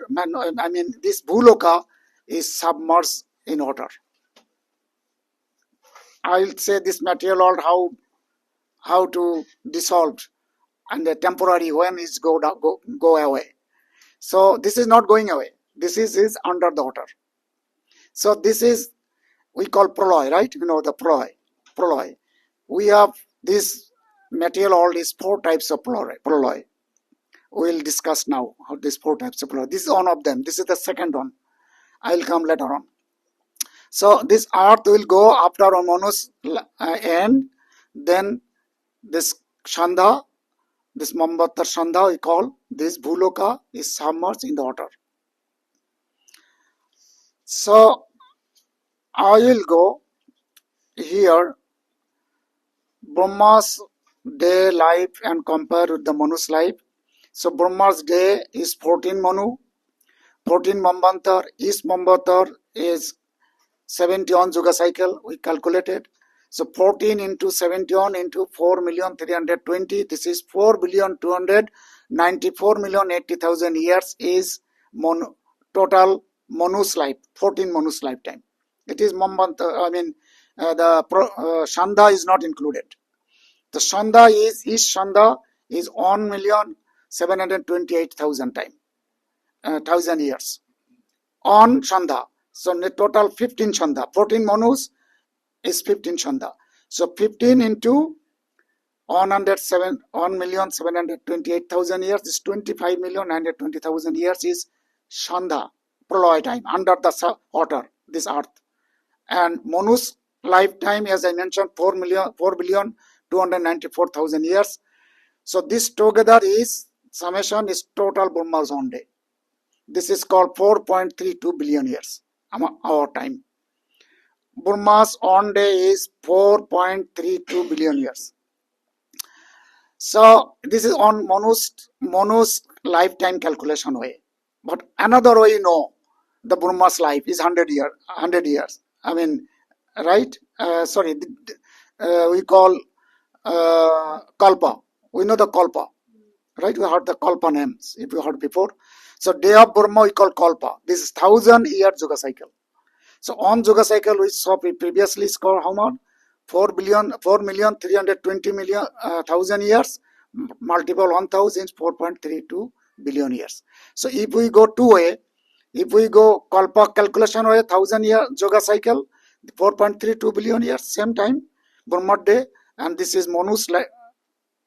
this Bhuloka is submerged in water. I will say this material world how to dissolve and the temporary when is go away. So this is not going away. This is under the water. So this is we call proloy, right? You know the proloy. We have this material world is 4 types of proloy. We will discuss now how these 4 types of proloy. This is one of them. This is the second one. I will come later on. So this earth will go after Manu's end. Then this Shandha, this Mambantar Shandha we call, this Bhuloka is submerged in the water. So I will go here Brahma's day life and compare with the Manu's life. So Brahma's day is 14 Manu, 14 Mambantar, each Mambantar is 71 Yuga cycle, we calculated. So 14 into 71 into 4,320,000, this is 4,294,080,000 years is total Manu's life, 14 Manu's lifetime. It is Mambantar, Shanda is not included. The Shanda is, each Shanda is 1,728,000 time, 1,000 years on Shanda. So the total 15 Shanda. 14 Manus is 15 Shanda. So 15 into 1,728,000 years is 25,920,000 years is Shanda, Pralaya time, under the water, this earth. And Manu's lifetime, as I mentioned, 4,294,000 years. So this together is, summation is total Brahma's own day. This is called 4.32 billion years, our time. Brahma's own day is 4.32 billion years. So this is on Manu's lifetime calculation way. But another way, the Brahma's life is 100 years. I mean, right? We call Kalpa. We know the Kalpa, right? We heard the Kalpa names, if you heard before. So day of Brahma we call Kalpa. This is 1,000 year Yuga cycle. So on Yuga cycle we saw previously score how much? 4,320,000 years multiple 1,000 is 4.32 billion years. So if we go two way, if we go Kalpa calculation way, 1,000 year Yoga cycle, 4.32 billion years, same time, Brahma day, and this is Manu's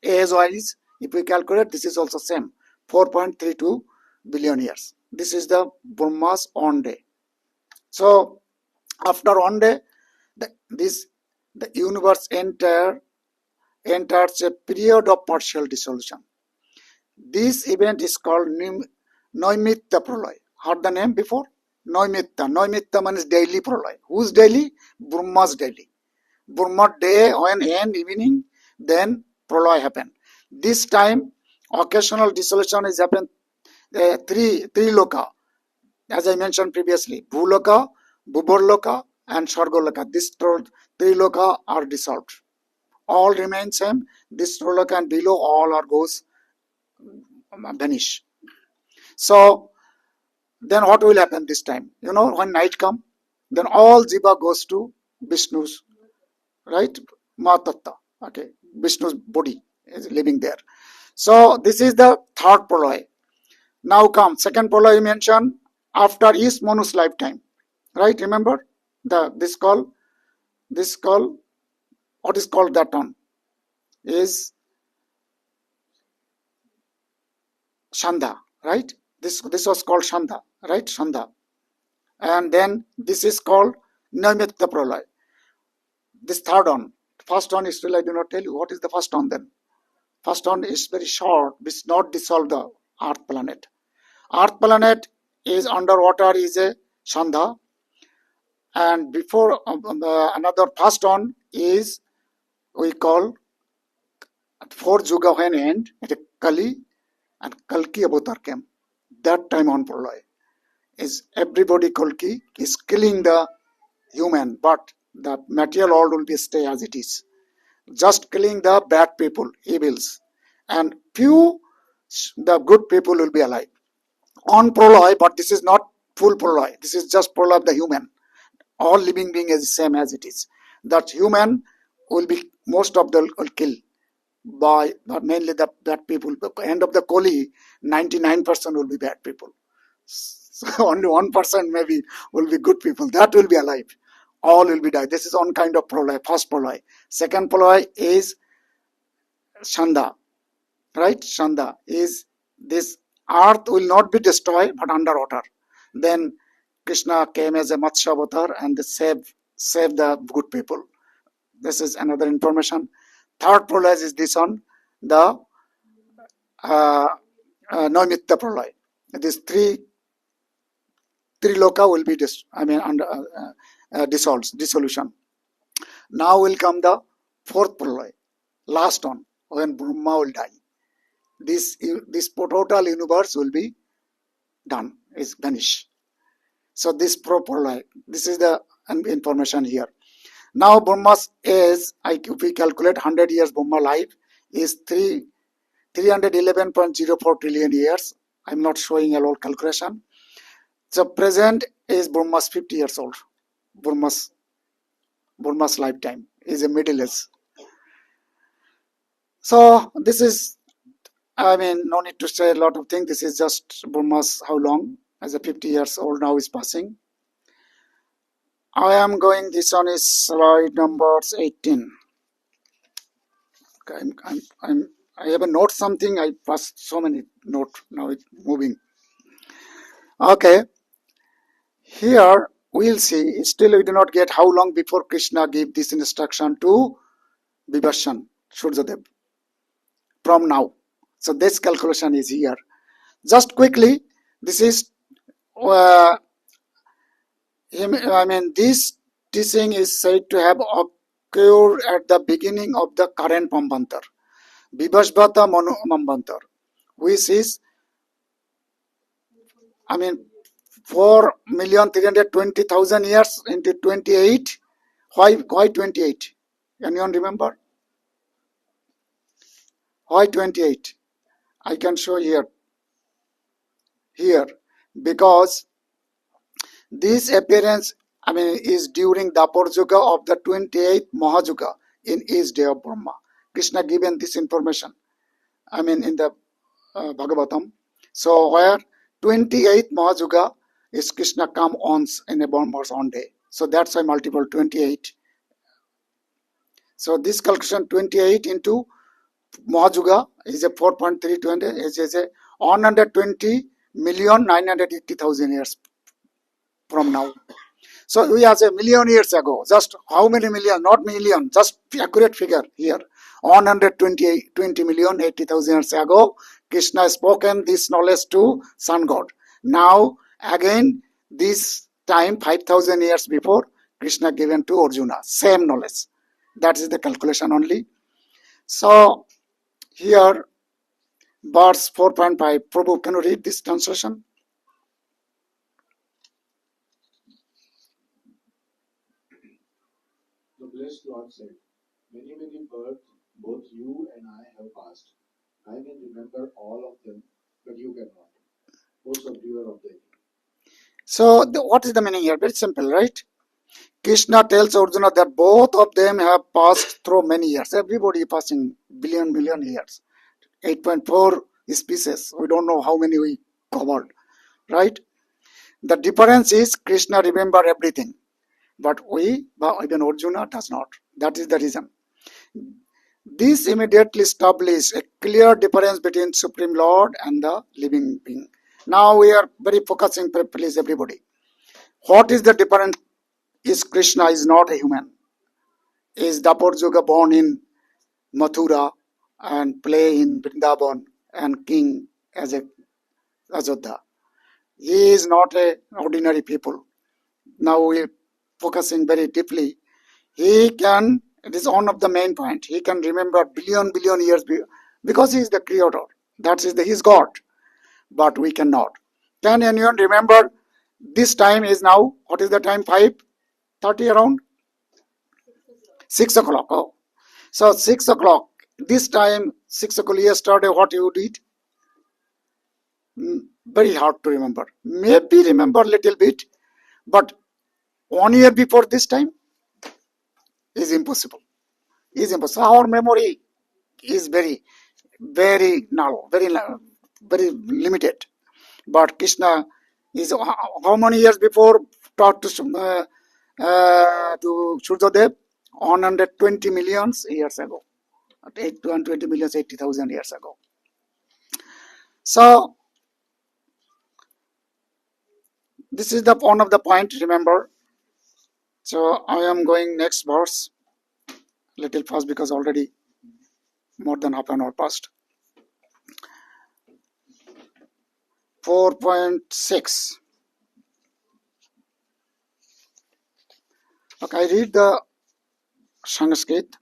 age wise. If we calculate, this is also same, 4.32 billion years. This is the Brahma's own day. So after one day, the universe enters a period of partial dissolution. This event is called Noimitta Pralaya. Heard the name before? Noimitta. Noimitta means daily Pralaya. Whose daily? Brahma's daily. Brahma day when end evening, then Pralaya happen. This time, occasional dissolution is happened three loka. As I mentioned previously, Bhuloka, Bhuborloka, and Swargoloka. These three loka are dissolved. All remain same. This loka and below all are goes vanish. So then what will happen this time? When night come, then all jiva goes to Vishnu's, right? Matatta. Okay, Vishnu's body is living there. So this is the third pralaya. Now come second pralaya you mentioned after each Manu's lifetime, right? Remember this call. What is called that one? Is Shanda, right? This was called Shanda, right? Shanda. And then this is called Namitta Pralaya. This third one. First one is still I do not tell you. What is the first one then? First one is very short. This not dissolve the Earth planet. Earth planet is underwater is a Shanda. And before another first one is we call fourth Yuga when end, Kali and Kalki avatar came. That time on Pralaya is everybody Kalki is killing the human, but the material world will be stay as it is. Just killing the bad people, evils, and few the good people will be alive. On Pralaya, but this is not full Pralaya. This is just Pralaya of the human. All living being is same as it is. That human will be most of them will kill by mainly the bad people. At the end of the Kali, 99% will be bad people. So only 1% maybe will be good people. That will be alive. All will be died. This is one kind of pralaya, first pralaya. Second pralaya is Shanda, right? Shanda is this earth will not be destroyed but underwater. Then Krishna came as a Matsya avatar and save the good people. This is another information. Third pralaya is this one, the Noimitta pralaya. These three loka will be dissolution. Now will come the fourth pralaya, last one, when Brahma will die. This total universe will be done, is vanished. So this pralaya, this is the information here. Now Brahma's age, if we calculate 100 years Brahma life, is 311.04 trillion years. I'm not showing a lot calculation. So present is Brahma's 50 years old. Brahma's lifetime is a middle age. So this is, I mean, no need to say a lot of things. This is just Brahma's how long, as a 50 years old now is passing. I am going, this one is slide numbers 18. Okay, I have a note something, I passed so many notes, now it's moving. Okay, here we'll see, still we do not get how long before Krishna gave this instruction to Vibhashan, Suryadev, from now. So this calculation is here. Just quickly, this is, this teaching is said to have occurred at the beginning of the current Manvantar, Vibhasvata Manu Manvantar, which is, 4,320,000 years into 28. Why 28? Anyone remember? Why 28? I can show here. Because this appearance, is during the Yuga of the 28th Mahajuga in each day of Brahma. Krishna given this information, in the Bhagavatam. So where 28th Mahajuga is Krishna come once in a Brahma's own day. So that's why multiple 28. So this calculation 28 into Mahajuga is a 4.320, is a 120,980,000 years from now. So we have a million years ago. Just how many million? Not million, just accurate figure here. 120,080,000 years ago, Krishna spoken this knowledge to Sun God. Now again, this time 5,000 years before, Krishna given to Arjuna. Same knowledge. That is the calculation only. So here, verse 4.5. Prabhu, can you read this translation? The blessed Lord said, many, many births both you and I have passed. I can remember all of them, but you cannot. O subduer of the enemy. So what is the meaning here? Very simple, right? Krishna tells Arjuna that both of them have passed through many years. Everybody passing billion years. 8.4 species. We don't know how many we covered, right? The difference is Krishna remember everything, but even Arjuna does not. That is the reason. This immediately establishes a clear difference between Supreme Lord and the living being. Now we are very focusing, please everybody. What is the difference? Is Krishna is not a human. Is Daporjuga born in Mathura and play in Vrindavan and king as a Ajodha. He is not an ordinary people. Now we are focusing very deeply. He can, it is one of the main point, he can remember billion years because he is the creator. That is he is God. But we cannot. Can anyone remember this time is now, what is the time? 5:30 around? 6 o'clock. Oh. So 6 o'clock. This time, 6 o'clock yesterday, what you did? Very hard to remember. Maybe remember a little bit, but 1 year before this time is impossible. Our memory is very narrow, very limited. But Krishna is how many years before taught to Suryadev? 120 millions years ago. 120 millions, 80,000 years ago. So this is the one of the point, remember. So I am going next verse, little fast because already more than half an hour passed. 4.6. Okay, I read the Sanskrit.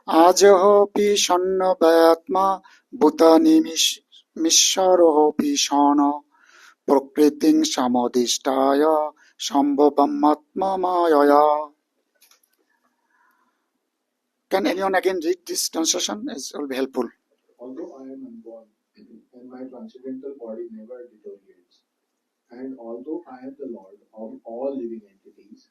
Ajohopi shannavatma bhutani misharohopi shana prakriting samodishtaya shambhavam mayaya. Can anyone again read this translation? It will be helpful. Although I am unborn, and my transcendental body never deteriorates, and although I am the Lord of all living entities,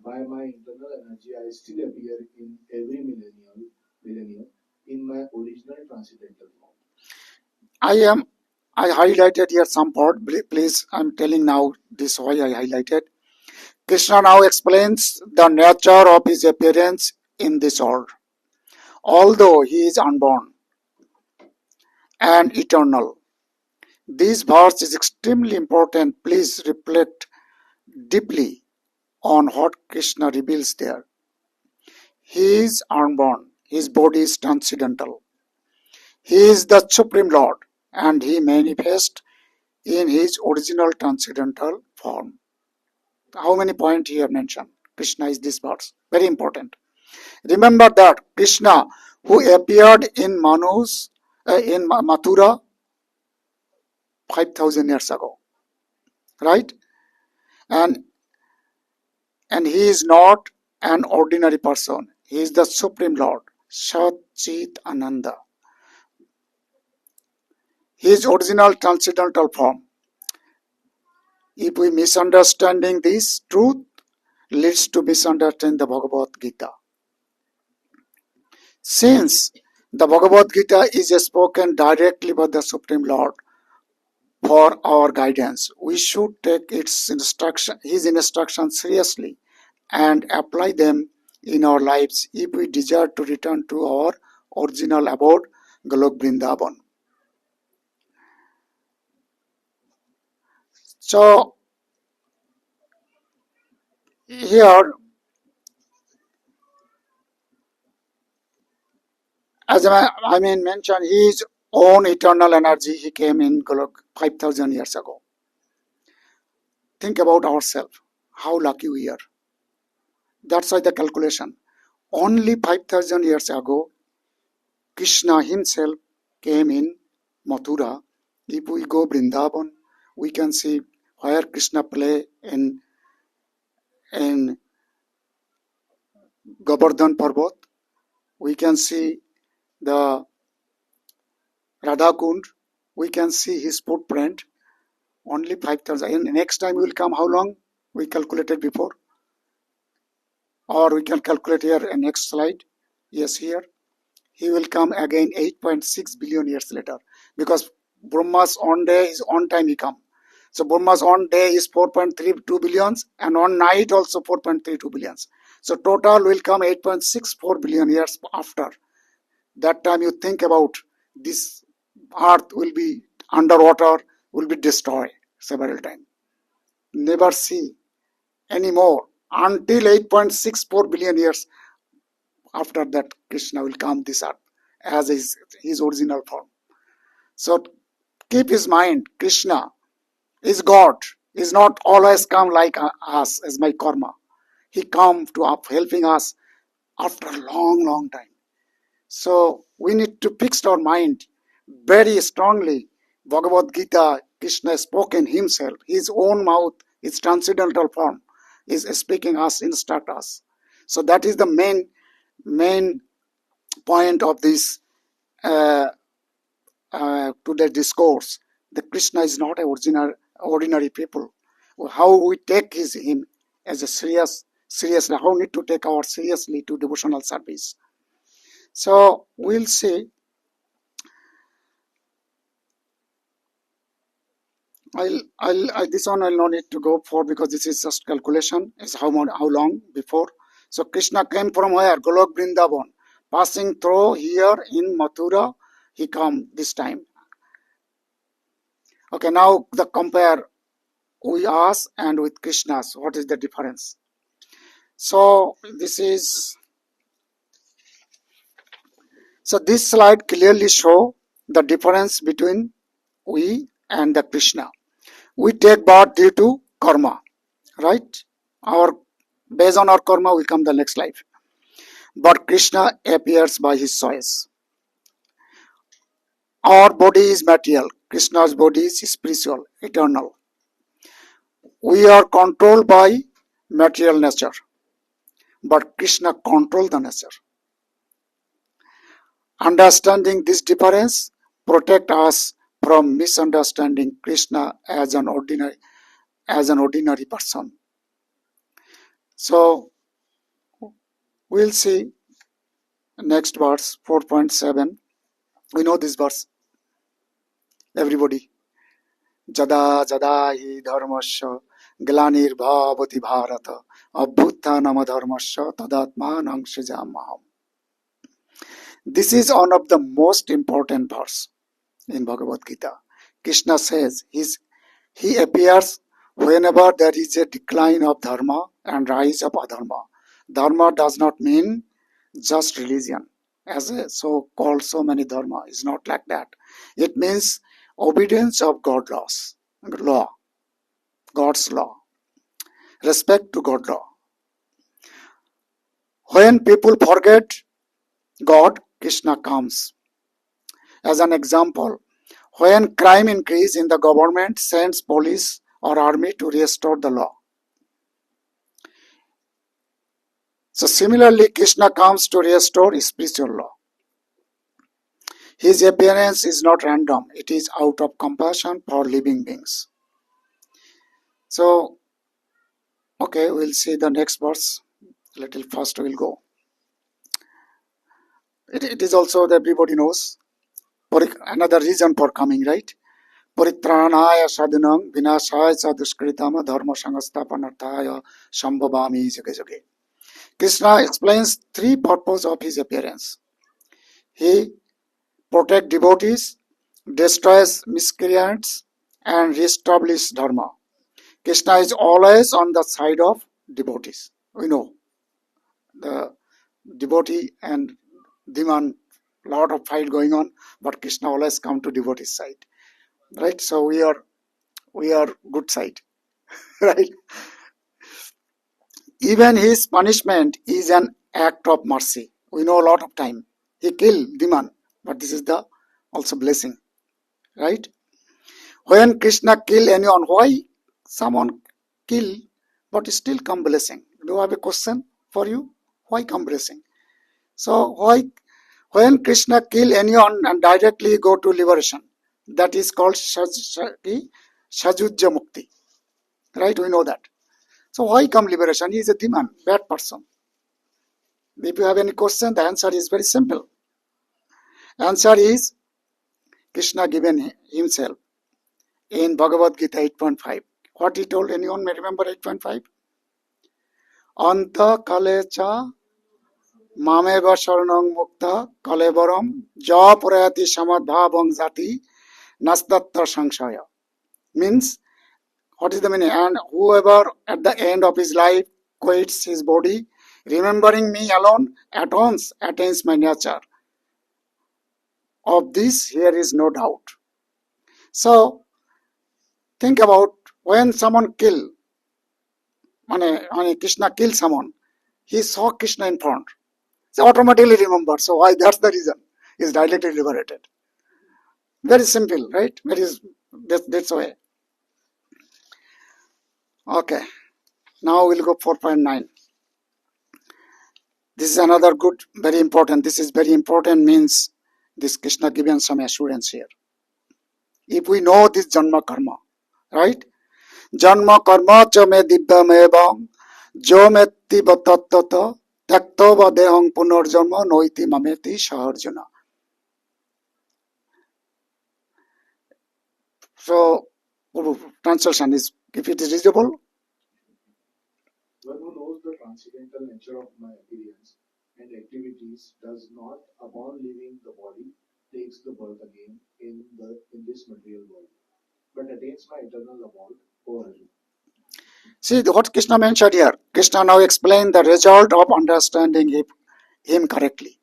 by my internal energy I still appear in every millennium in my original transcendental form. I highlighted here some part. Please, I'm telling now this why I highlighted. Krishna now explains the nature of his appearance in this world. Although he is unborn and eternal, this verse is extremely important. Please reflect deeply on what Krishna reveals there. He is unborn, his body is transcendental. He is the Supreme Lord and he manifests in his original transcendental form. How many points here mentioned? Krishna is this verse. Very important. Remember that Krishna, who appeared in Mathura 5,000 years ago, right? And he is not an ordinary person. He is the Supreme Lord, Sat Chit Ananda. His original transcendental form. If we misunderstanding this truth, leads to misunderstanding the Bhagavad Gita. Since the Bhagavad Gita is spoken directly by the Supreme Lord for our guidance, we should take his instructions seriously and apply them in our lives if we desire to return to our original abode, Golok Vrindavan. So here, as I mentioned, his own eternal energy, he came in Golok 5,000 years ago. Think about ourselves, how lucky we are. That's why the calculation. Only 5,000 years ago, Krishna himself came in Mathura. If we go Vrindavan, we can see where Krishna play in Govardhan Parvat. We can see the Radha Kund. We can see his footprint. Only 5,000. And next time we will come, how long? We calculated before. Or we can calculate here in next slide. Yes, here. He will come again 8.6 billion years later. Because Brahma's on day is on time he come. So Brahma's on day is 4.32 billions and on night also 4.32 billions. So total will come 8.64 billion years after. That time you think about this earth will be underwater, will be destroyed several times. Never see anymore until 8.64 billion years after that Krishna will come this earth as his original form. So keep his mind, Krishna is God, is not always come like us as my karma. He come to helping us after a long time. So we need to fix our mind very strongly. Bhagavad Gita, Krishna spoken himself, his own mouth, his transcendental form is speaking us, instruct us. So that is the main point of this today's discourse. The Krishna is not an ordinary people. How we take him as a serious, how we need to take our seriously to devotional service. So we'll see. This one I'll not need to go for because this is just calculation. Is how long before. So Krishna came from where? Golok Vrindavan. Passing through here in Mathura, he come this time. Okay, now the compare we us and with Krishna's. What is the difference? So this slide clearly show the difference between we and the Krishna. We take birth due to karma, right? Our Based on our karma, we come the next life. But Krishna appears by his choice. Our body is material. Krishna's body is spiritual, eternal. We are controlled by material nature, but Krishna controls the nature. Understanding this difference protect us from misunderstanding Krishna as an ordinary person. So we'll see next verse 4.7. We know this verse, everybody. Jada jada hi dharmasya glanirvavati bharata abhuttanam dharmasya tadatmanam srijamaham. This is one of the most important verse in Bhagavad Gita. Krishna says he appears whenever there is a decline of dharma and rise of adharma. Dharma does not mean just religion, as a so-called so many dharma is not like that. It means obedience of God's law, respect to God's law. When people forget God, Krishna comes. As an example, when crime increases in the government sends police or army to restore the law. So similarly, Krishna comes to restore spiritual law. His appearance is not random. It is out of compassion for living beings. So, okay, we'll see the next verse. Little fast we'll go. It is also that everybody knows. Another reason for coming, right? Paritranaya sadhanam vinashaya saduskritama dharma sangastapanarthaya shambhavami jage jage. Krishna explains three purposes of his appearance. He protects devotees, destroys miscreants, and reestablishes dharma. Krishna is always on the side of devotees. We know the devotee and demand lot of fight going on, but Krishna always come to devotees' side, right? So we are good side, right? Even his punishment is an act of mercy. We know a lot of time he killed demon, but this is the also blessing, right? When Krishna kill anyone, why someone kill but still come blessing? Do I have a question for you? Why come blessing? So why when Krishna kill anyone and directly go to liberation, that is called Shajujja Mukti, right? We know that. So why come liberation? He is a demon, bad person. If you have any question, the answer is very simple. Answer is Krishna given himself in Bhagavad Gita 8.5. What he told, anyone may remember 8.5? Anta kalecha mameva sharanang mukta kalevaram ja purayati samadbhavang jati nastatta sankshaya. Means, what is the meaning? And whoever at the end of his life quits his body, remembering me alone, at once attains my nature. Of this, here is no doubt. So, think about when someone when Krishna kills someone, he saw Krishna in front. So automatically remembered. So why? That's the reason. He is directly liberated. Very simple, right? That's why. Okay. Now we'll go 4.9. This is another good, very important. This is very important means this Krishna given some assurance here. If we know this Janma Karma, right? Janma Karma cha me divyam evam jo metti batattata takto vadehang punarjanma noiti mameti saharjana. So, translation is, if it is readable. One who knows the transcendental nature of my appearance and activities does not, upon leaving the body, takes the birth again in this material world, but attains my eternal abode, O Arjuna. See what Krishna mentioned here. Krishna now explained the result of understanding him correctly.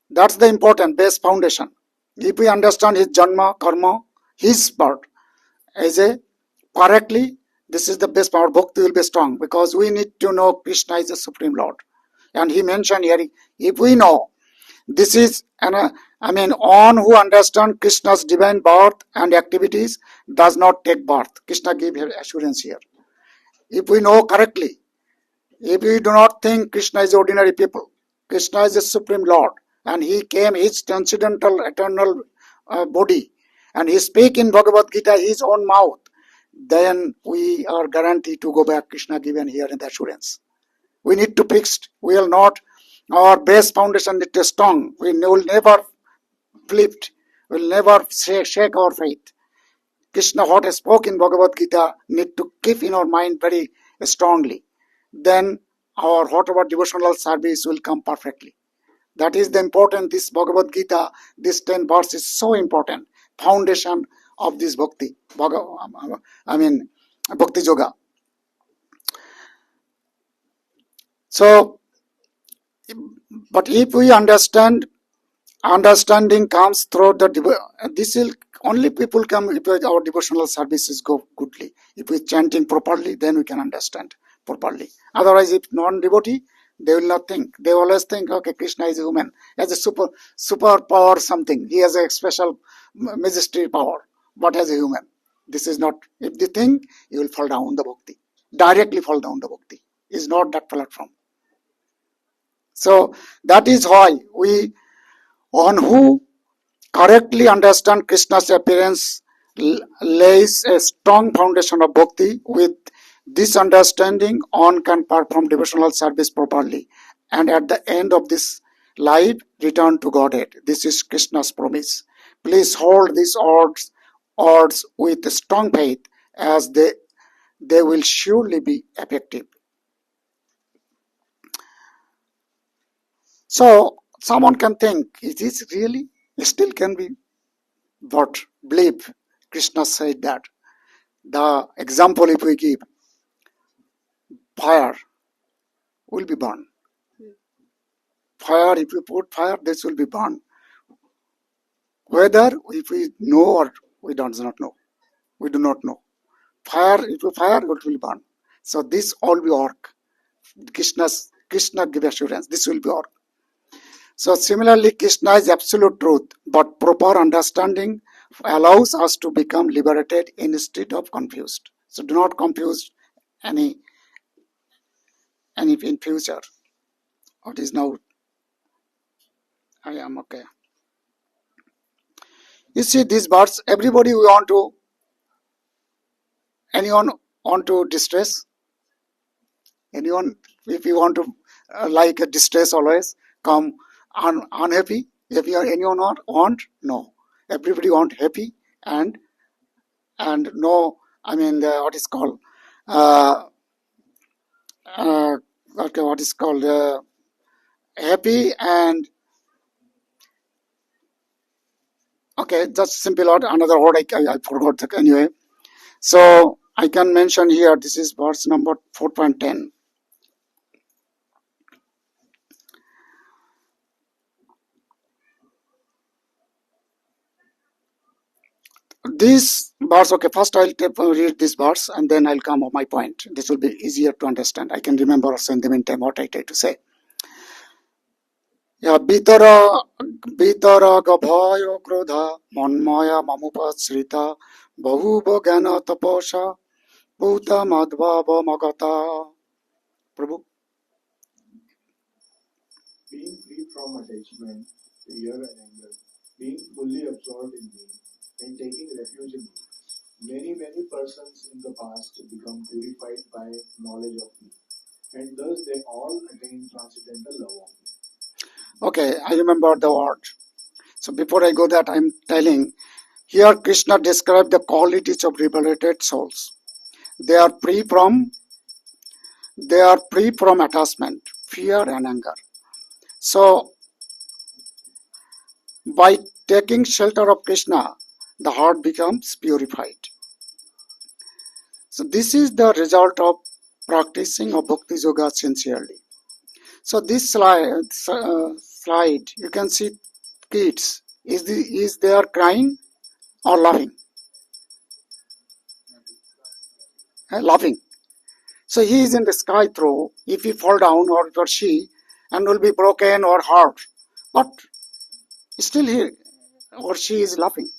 That's the important base foundation. If we understand his janma, karma, his part as a correctly, This is the best power. Bhakti will be strong because we need to know Krishna is the Supreme Lord. And he mentioned here, if we know this is, on who understand Krishna's divine birth and activities does not take birth. Krishna gave assurance here. If we know correctly, if we do not think Krishna is ordinary people, Krishna is the Supreme Lord, and he came his transcendental eternal body, and he speak in Bhagavad Gita his own mouth, then we are guaranteed to go back. Krishna given here in the assurance. We need to fix. We will not. Our base foundation is strong. We will never flip. We will never shake our faith. Krishna, what has spoken in Bhagavad Gita, need to keep in our mind very strongly. Then our whatever devotional service will come perfectly. That is the important. This Bhagavad Gita, this 10 verse is so important. Foundation of this bhakti. Bhakti yoga. So, but if we understanding comes through this will only people come if our devotional services go goodly. If we chanting properly, then we can understand properly. Otherwise, if non-devotee, they will not think. They always think, okay, Krishna is a human, has a super power something. He has a special majesty power, but as a human. This is not. If they think, you will fall down the bhakti. Directly fall down the bhakti. Is not that platform. So that is why we, on who correctly understand Krishna's appearance, lays a strong foundation of bhakti. With this understanding, one can perform devotional service properly, and at the end of this life, return to Godhead. This is Krishna's promise. Please hold these words with strong faith, as they will surely be effective. So someone can think, is this really? It still can be. But believe, Krishna said that. The example if we give, fire will be burned. Fire, if you put fire, this will be burned. Whether if we know or we do not know. We do not know. Fire, if you fire, it will burn. So this all will work. Krishna give assurance. This will be work. So similarly, Krishna is absolute truth, but proper understanding allows us to become liberated instead of confused. So do not confuse any in future. What is now? I am okay. You see these birds, everybody anyone want to distress? Anyone, if you want to like a distress always, come unhappy? If you are anyone want? No. Everybody want happy and no, what is called, what is called, happy and, okay, just simple word, another word I forgot anyway. So I can mention here, this is verse number 4.10. This verse, okay, first I'll read this verse and then I'll come on my point. This will be easier to understand. I can remember also in the meantime what I try to say. Yeah, bitara gabhayo krodha manmaya mamupasrita bahubo gana taposha bhuta madhvava magata. Prabhu. Being free from attachment, fear and anger, being fully absorbed in me and taking refuge in me. Many persons in the past become purified by knowledge of me, and thus they all attain transcendental love of me. Okay, I remember the word. So before I go that, I'm telling, here Krishna described the qualities of liberated souls. They are free from attachment, fear and anger. So by taking shelter of Krishna, the heart becomes purified. So this is the result of practicing of Bhakti Yoga sincerely. So this slide, you can see kids. Is they are crying or laughing? laughing. So he is in the sky through. If he fall down or she, and will be broken or hurt, but still he or she is laughing.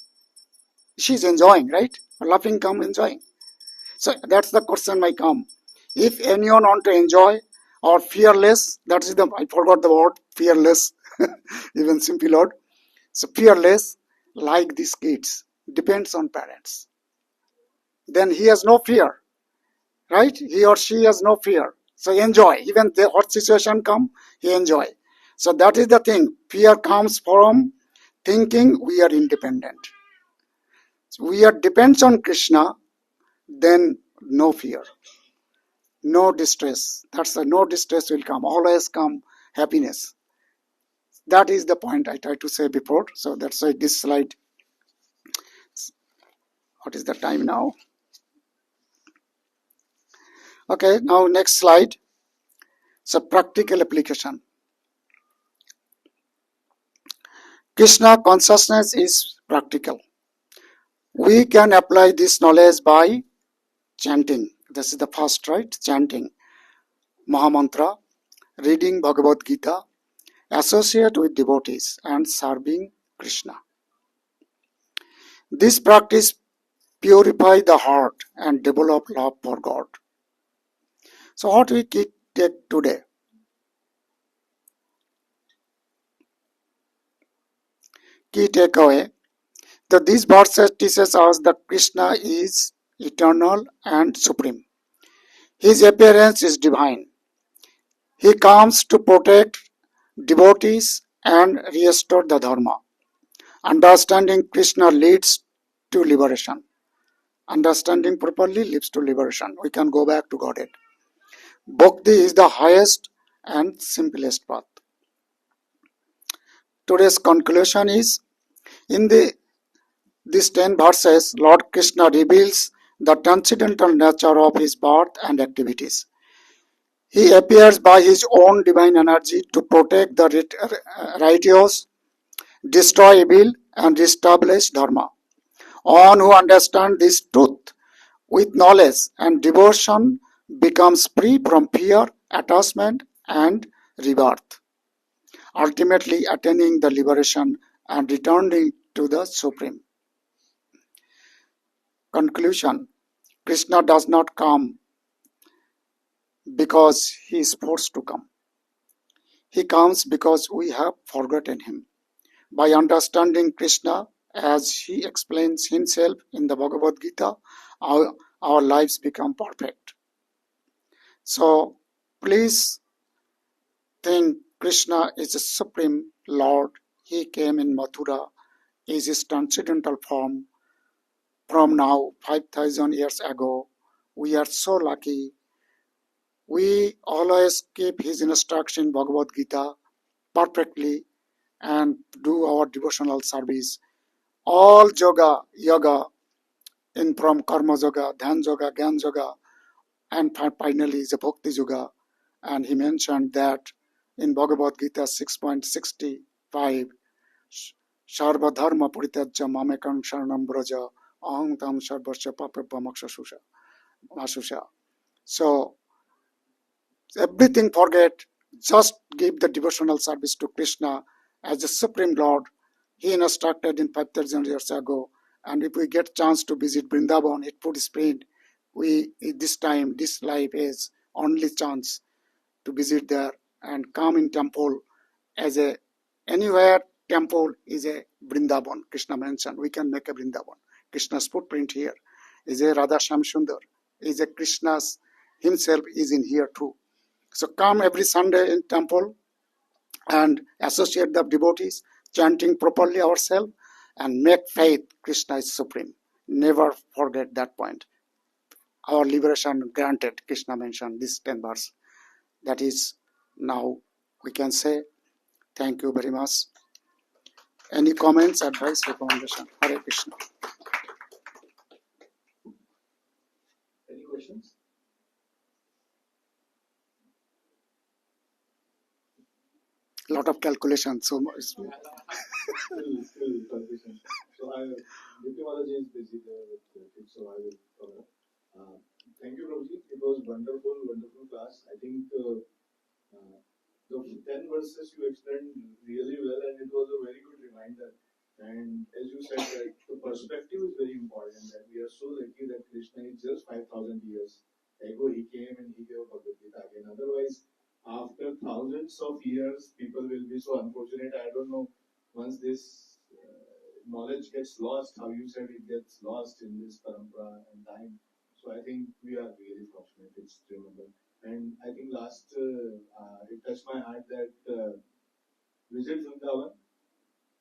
She is enjoying, right? Laughing come enjoying. So that's the question might come. If anyone want to enjoy or fearless, that is the, I forgot the word, fearless, even simple word. So fearless, like these kids, depends on parents. Then he has no fear, right? He or she has no fear. So enjoy. Even the hot situation come, he enjoy. So that is the thing. Fear comes from thinking we are independent. So we are depends on Krishna, then no fear. No distress. That's the no distress will come. Always come happiness. That is the point I tried to say before. So that's why this slide. What is the time now? Okay, now next slide. So practical application. Krishna consciousness is practical. We can apply this knowledge by chanting. This is the first, right? Chanting Mahamantra, reading Bhagavad Gita, associate with devotees, and serving Krishna. This practice purify the heart and develop love for God. So what we take today? Key takeaway that these verses teaches us that Krishna is eternal and supreme. His appearance is divine. He comes to protect devotees and restore the dharma. Understanding Krishna leads to liberation. Understanding properly leads to liberation. We can go back to Godhead. Bhakti is the highest and simplest path. Today's conclusion is, in these 10 verses, Lord Krishna reveals the transcendental nature of his birth and activities. He appears by his own divine energy to protect the righteous, destroy evil, and establish dharma. One who understands this truth with knowledge and devotion becomes free from fear, attachment, and rebirth, ultimately attaining the liberation and returning to the Supreme. Conclusion: Krishna does not come because he is forced to come. He comes because we have forgotten him. By understanding Krishna as he explains himself in the Bhagavad Gita, our lives become perfect. So please think Krishna is a supreme Lord. He came in Mathura, is his transcendental form from now 5,000 years ago. We are so lucky. We always keep his instruction Bhagavad Gita perfectly and do our devotional service. All yoga in from karma yoga, dhan yoga, gyan yoga, and finally is a bhakti yoga. And he mentioned that in Bhagavad Gita 6.65, Sarva dharma parityajya mamekam sharanam braja aham tam sarvasya papabha moksha. So everything forget, just give the devotional service to Krishna as the Supreme Lord. He instructed in 5,000 years ago. And if we get chance to visit Vrindavan, it would spread. We, this time, this life is only chance to visit there and come in temple as a, anywhere temple is a Vrindavan. Krishna mentioned, we can make a Vrindavan. Krishna's footprint here is a Radha Shyam Sundar, is a Krishna's himself is in here too. So come every Sunday in temple and associate the devotees, chanting properly ourselves, and make faith Krishna is supreme. Never forget that point. Our liberation granted, Krishna mentioned this 10 verse. That is, now we can say, thank you very much. Any comments, advice, recommendation? Hare Krishna. Any questions? Lot of calculation, so much. Still confusion. So Dipti Mataji is busy there with kids, so I will follow. Thank you, Prabhuji. It was wonderful, wonderful class. I think the 10 verses you explained really well, and it was a very good reminder. And as you said, that the perspective is very important, that we are so lucky that Krishna is just 5,000 years ago, he came and he gave Bhagavad Gita again. Otherwise, after thousands of years, people will be so unfortunate. I don't know, once this knowledge gets lost, how you said it gets lost in this parampara and time. So I think we are really fortunate. It's remember. And I think last, it touched my heart that visit Vrindavan,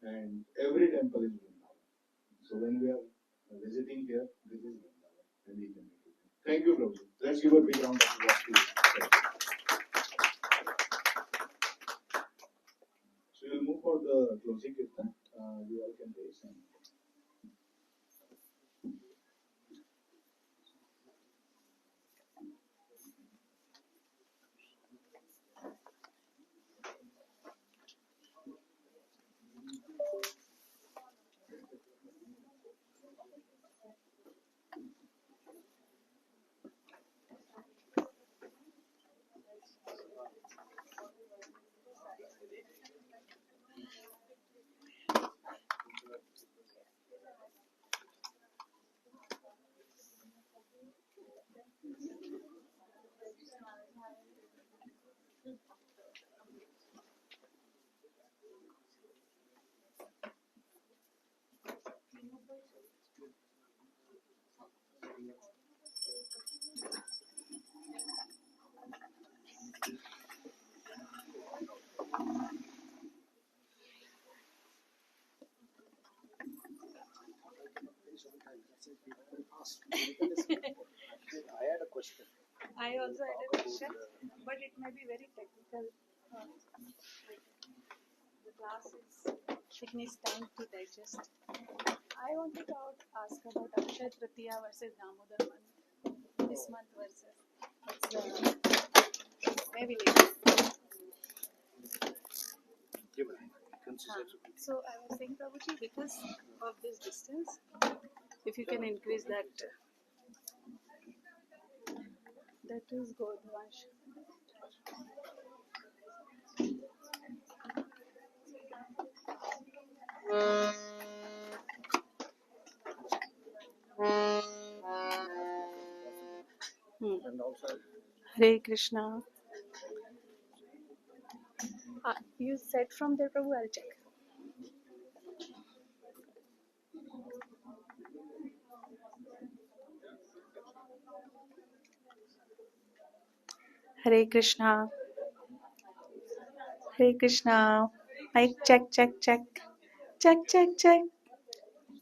and every temple is Vrindavan. So when we are visiting here, this is Vrindavan, and we can make it. Thank you, Prabhu. Let's give a big round of applause to you. So we'll move for the closing kirtan. You all can raise and I had a question. I also had a question, but it may be very technical. The class is taking its time to digest. I wanted to ask about Akshay Tritiya versus Damodar month. This month versus maybe later. So I was saying, Prabhuji, because of this distance, if you can increase that, that is good. Vansh. and also Hare Krishna. You said from there, Prabhu, I'll check. Hare Krishna. Hare Krishna. Mic check, check, check. Check, check, check.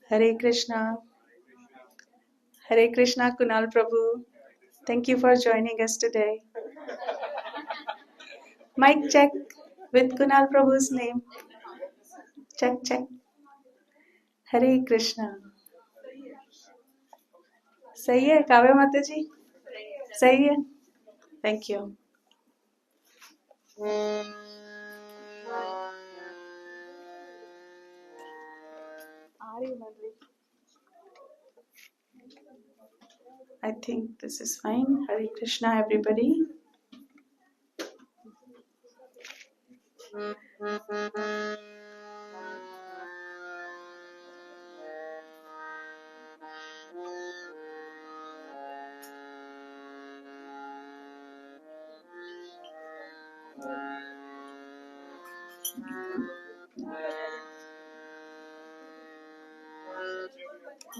Hare Krishna. Hare Krishna, Kunal Prabhu. Thank you for joining us today. Mic check with Kunal Prabhu's name. Check, check. Hare Krishna. सही है काव्य माता जी सही है thank you I think this is fine. Hare Krishna, everybody.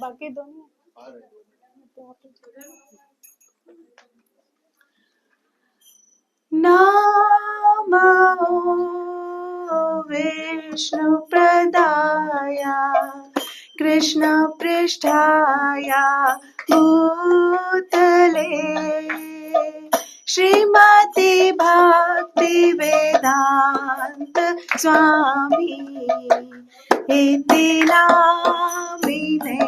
बाकी दोनों Namo Vishnu Pradaya Krishna Pristhaya Bhutale Srimati Bhakti Vedanta Swami Iti Namine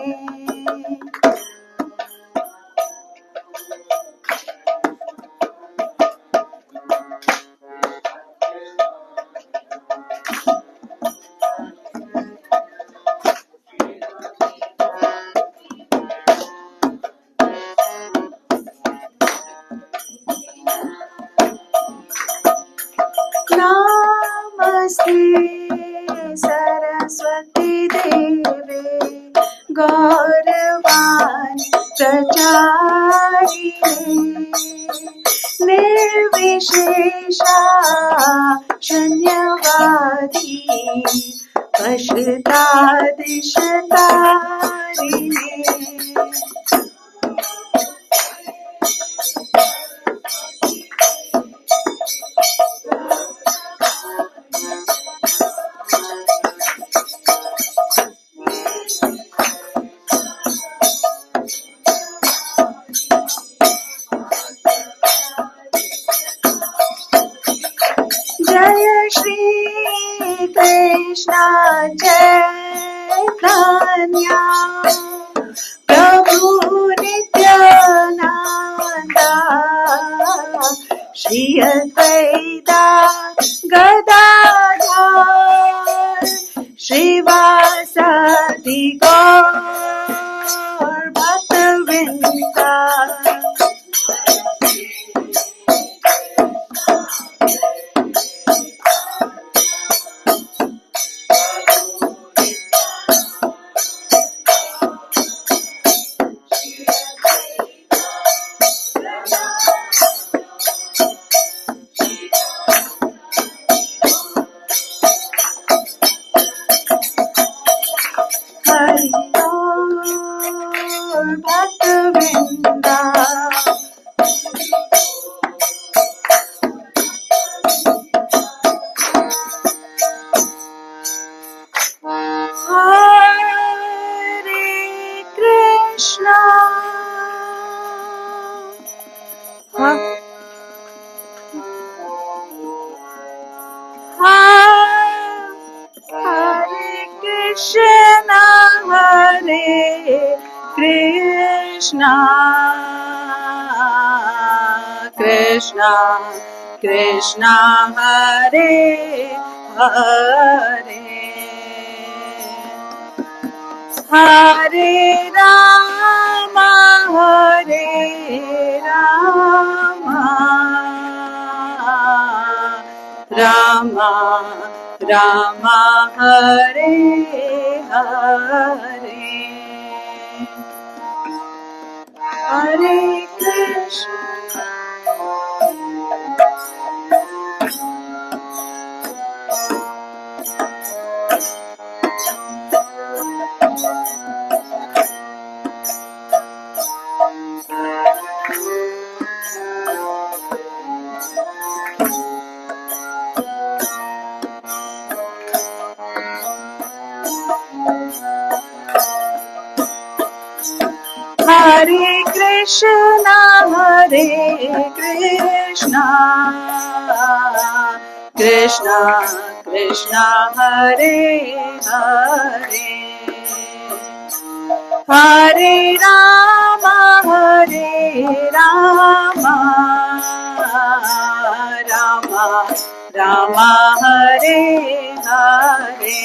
नमस्ते सरस्वती देवे गौरवाणी प्रचारिणे निर्विशेषा शून्यवादी पश्चादिशतारिणे जय श्री कृष्ण चैतन्य प्रभु नित्यानंद श्री अद्वैता गदाधर श्रीवासदि गौर भक्तवृंदा हरि बोल भक्तवृंदा हरे कृष्णा हरे कृष्णा हरे कृष्णा कृष्णा कृष्णा हरे हरे हरे राम राम राम हरे हरे हरे कृष्ण हरे Krishna Krishna Krishna Hare Hare Hare Ram Ram Ram Hare Hare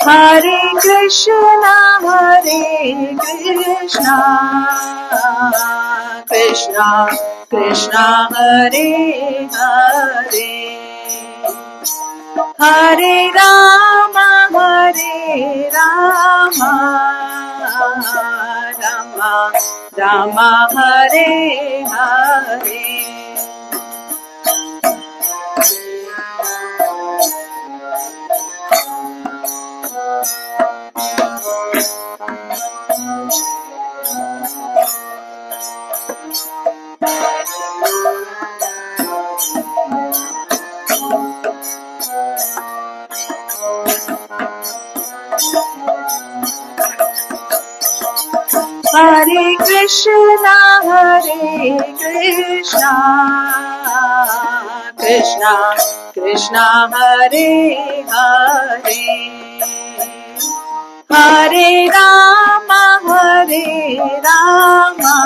Hare Krishna Krishna Krishna Hare Hare Hare Ram Ram Hare Hare Hare Krishna Krishna Krishna Hare Hare Hare Rama, Rama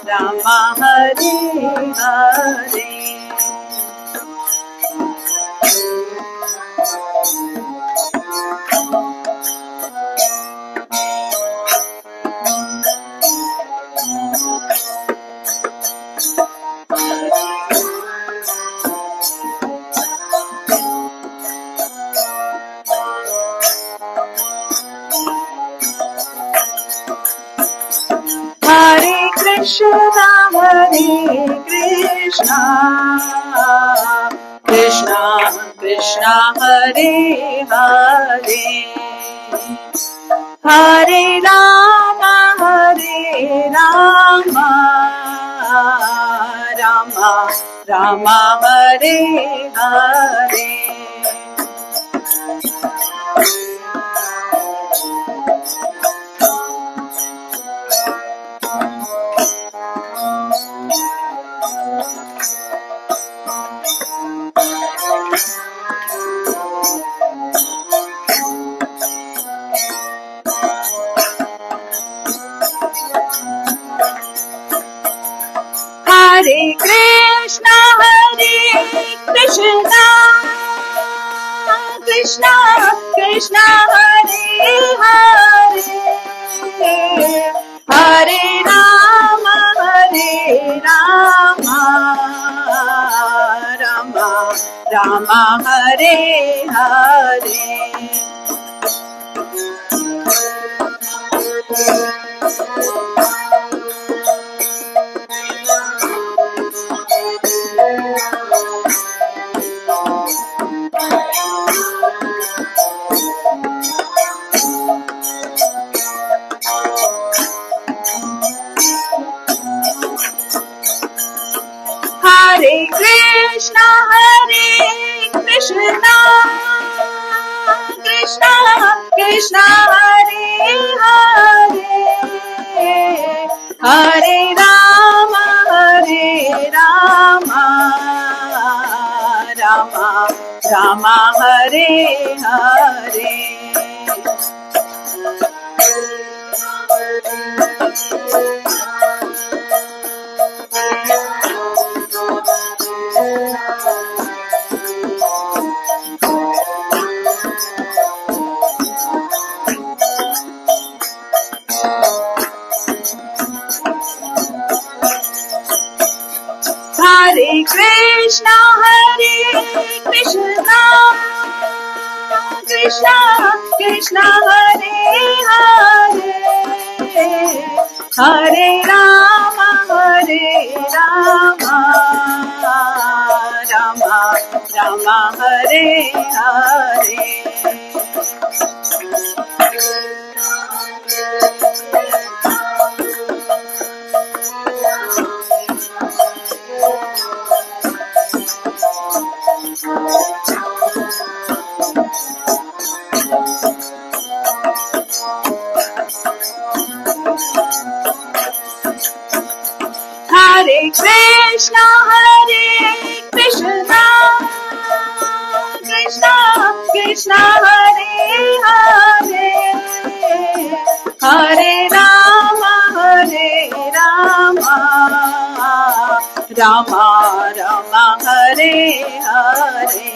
Rama, Hare Hare. Hare Krishna, Krishna Krishna, Hare Hare, Hare Rama, Rama Rama, Hare Hare. Hare Krishna, Krishna Krishna, Hare Hare, Hare Rama, Rama Hare Hare. Hare Krishna, Krishna Krishna, Hare Hare, Hare Rama, Rama Hare Hare. Hare Krishna, Krishna Krishna, Hare Hare, Hare Rama, Rama Hare Hare. Hare Krishna, Krishna Krishna, Hare Hare, Hare Rama, Rama Hare Hare.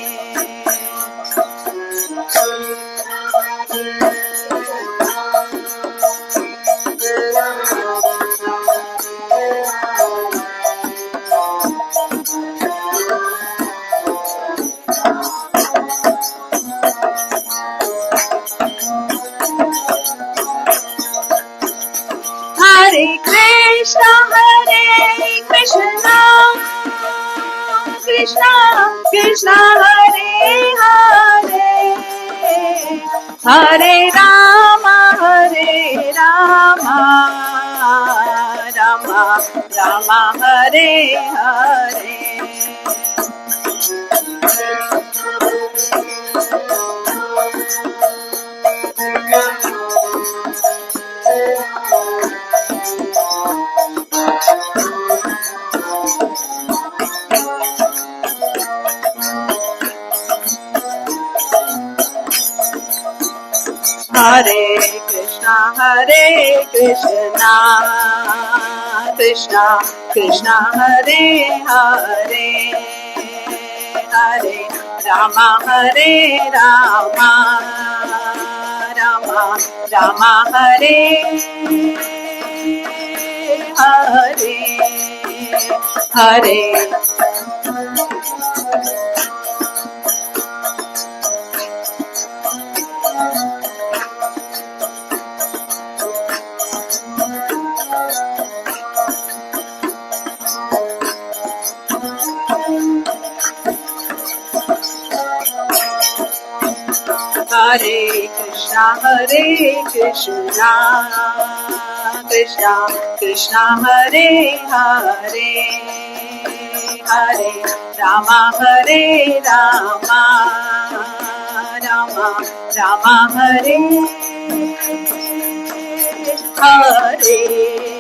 Hare Krishna, Krishna Krishna, Hare Hare, Hare Rama, Rama Hare Hare. Hare Krishna, Krishna Krishna, Hare Hare, Hare Rama, Hare Rama, Rama Rama, Hare Hare, Hare. Hare Krishna, Krishna Krishna, Hare Hare, Hare Rama, Hare Rama, Rama Rama, Hare Hare.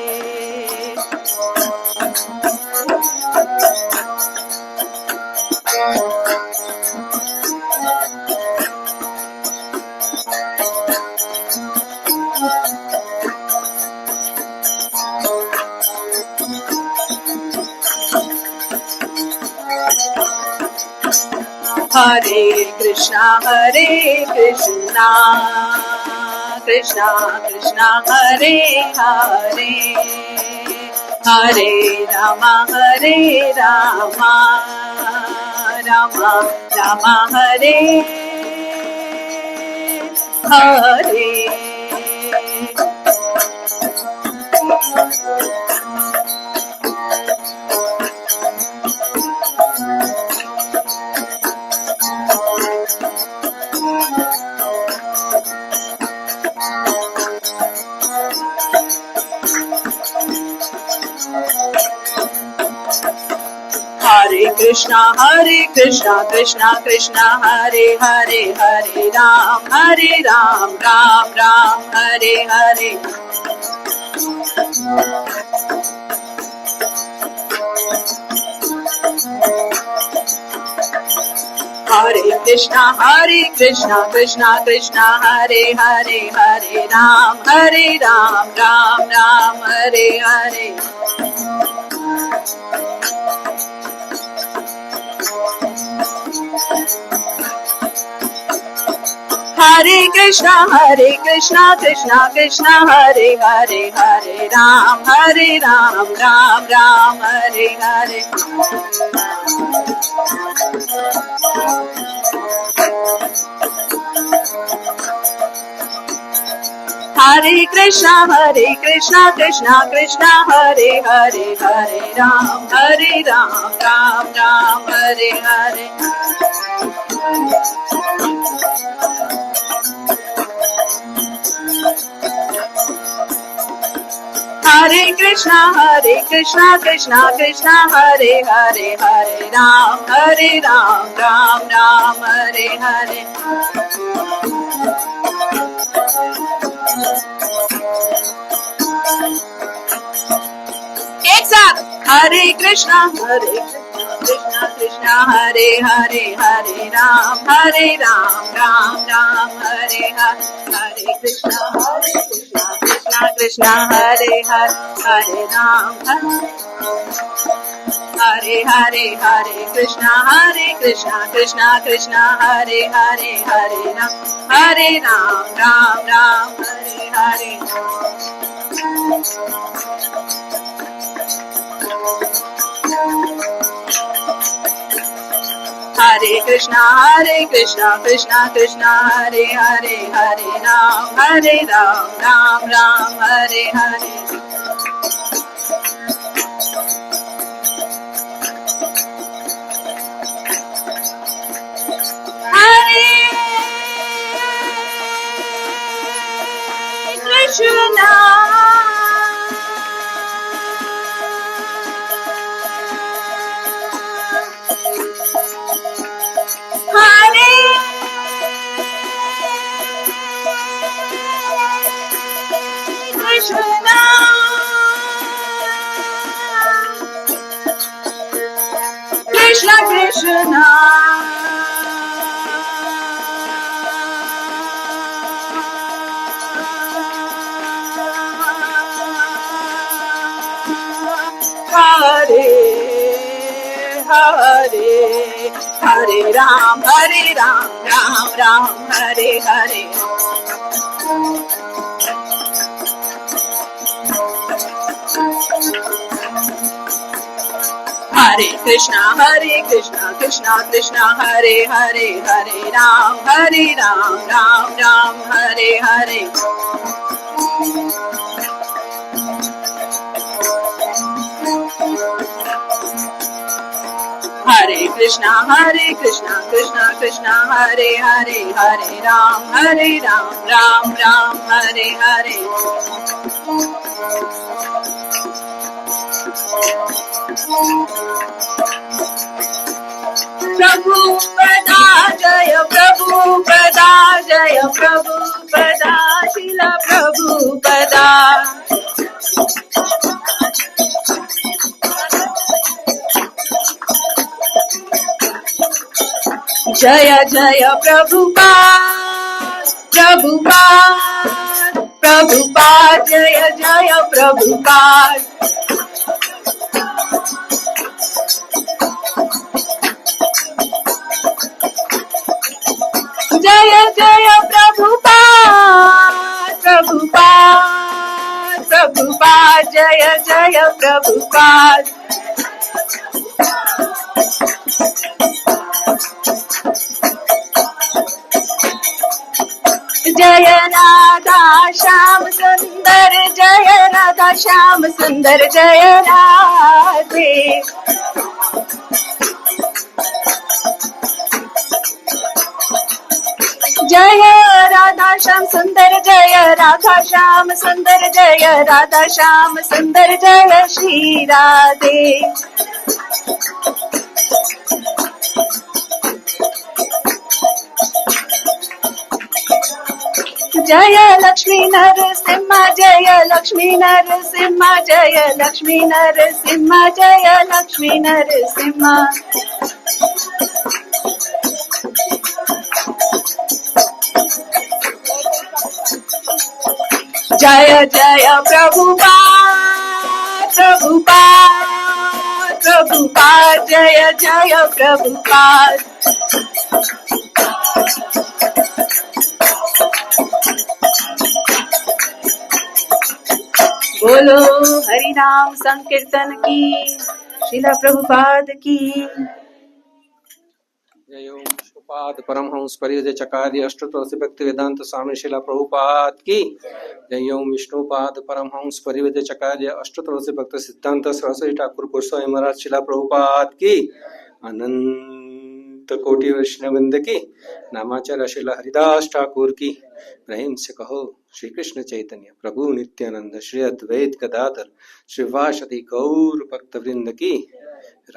Hare Krishna, Krishna Krishna, Hare Hare, Hare Rama, Hare Rama, Rama Rama, Hare Hare. Hare Krishna, Krishna Krishna, Hare Hare, Hare Ram, Ram Ram, Hare Hare. Hare Krishna, Krishna Krishna, Hare Hare, Hare Ram, Ram Ram, Hare Hare. Hare Krishna, Krishna Krishna, Hare Hare, Hare Ram, Ram Ram, Hare Hare. Hare Krishna, Krishna Krishna, Hare Hare, Hare Ram, Ram Ram, Hare Hare. Hare Krishna, Krishna Krishna, Hare Hare, Hare Ram, Ram Ram, Hare Hare. एक साथ Hare Krishna, Krishna Hare Hare, Hare Ram, Ram Ram, Hare Hare. Hare Krishna, Krishna Hare Hare, Hare Ram, Hare Hare, Hare Krishna, Krishna Hare Hare, Hare Ram, Ram Ram, Hare Hare. Hare Krishna, Krishna Hare Hare, Hare Ram, Ram Ram, Hare Hare. Hare Krishna, Hare Krishna, Krishna Krishna, Hare Ram, Ram Ram, Hare Hare. Hare Krishna, Krishna Krishna, Hare Hare, Hare Ram, Ram Ram, Hare Hare. Hare Krishna, Krishna Krishna, Hare Hare, Hare Ram, Ram Ram, Hare Hare. Prabhupada Jaya, Prabhupada Jaya, Prabhupada, Srila Prabhupada. Jaya Jaya Prabhupada, Prabhupada, Prabhupada, Jaya Jaya Prabhupada. Jaya Jaya Prabhupada, Prabhupada, Prabhupada, Jaya Jaya Prabhupada. Jaya Radha Shyam Sundar, Jaya Radha Shyam Sundar, Jaya Radhe. Jaya Radha Shyam Sundar, Jaya Radha Shyam Sundar, Jaya Radha Shyam Sundar, Jaya Shri Radhe. Jaya Lakshmi Narasimha, Jaya Lakshmi Narasimha, Jaya Lakshmi Narasimha, Jaya Lakshmi Narasimha. Jaya Jaya Prabhupada, Prabhupada, Prabhupada, Jaya Jaya Prabhupada. बोलो हरि नाम संकीर्तन की, श्रीला प्रभुपाद की. जय ओम विष्णुपाद परमहंस परिव्राजकाचार्य अष्टोत्तर भक्ति वेदांत स्वामी श्रीला प्रभुपाद की. जय ओम विष्णुपाद परमहंस परिव्राजकाचार्य अष्टोत्तर भक्त सिद्धांत सरस्वती ठाकुर गोस्वामी महाराज श्रीला प्रभुपाद की. अनंत कोटि वैष्णववृंद की. नामाचार्य श्रीला हरिदास ठाकुर की. प्रेम से कहो श्री कृष्ण चैतन्य प्रभु नित्यानंद श्री अद्वैत गदाधर श्रीवासदि गौर भक्त वृंद की.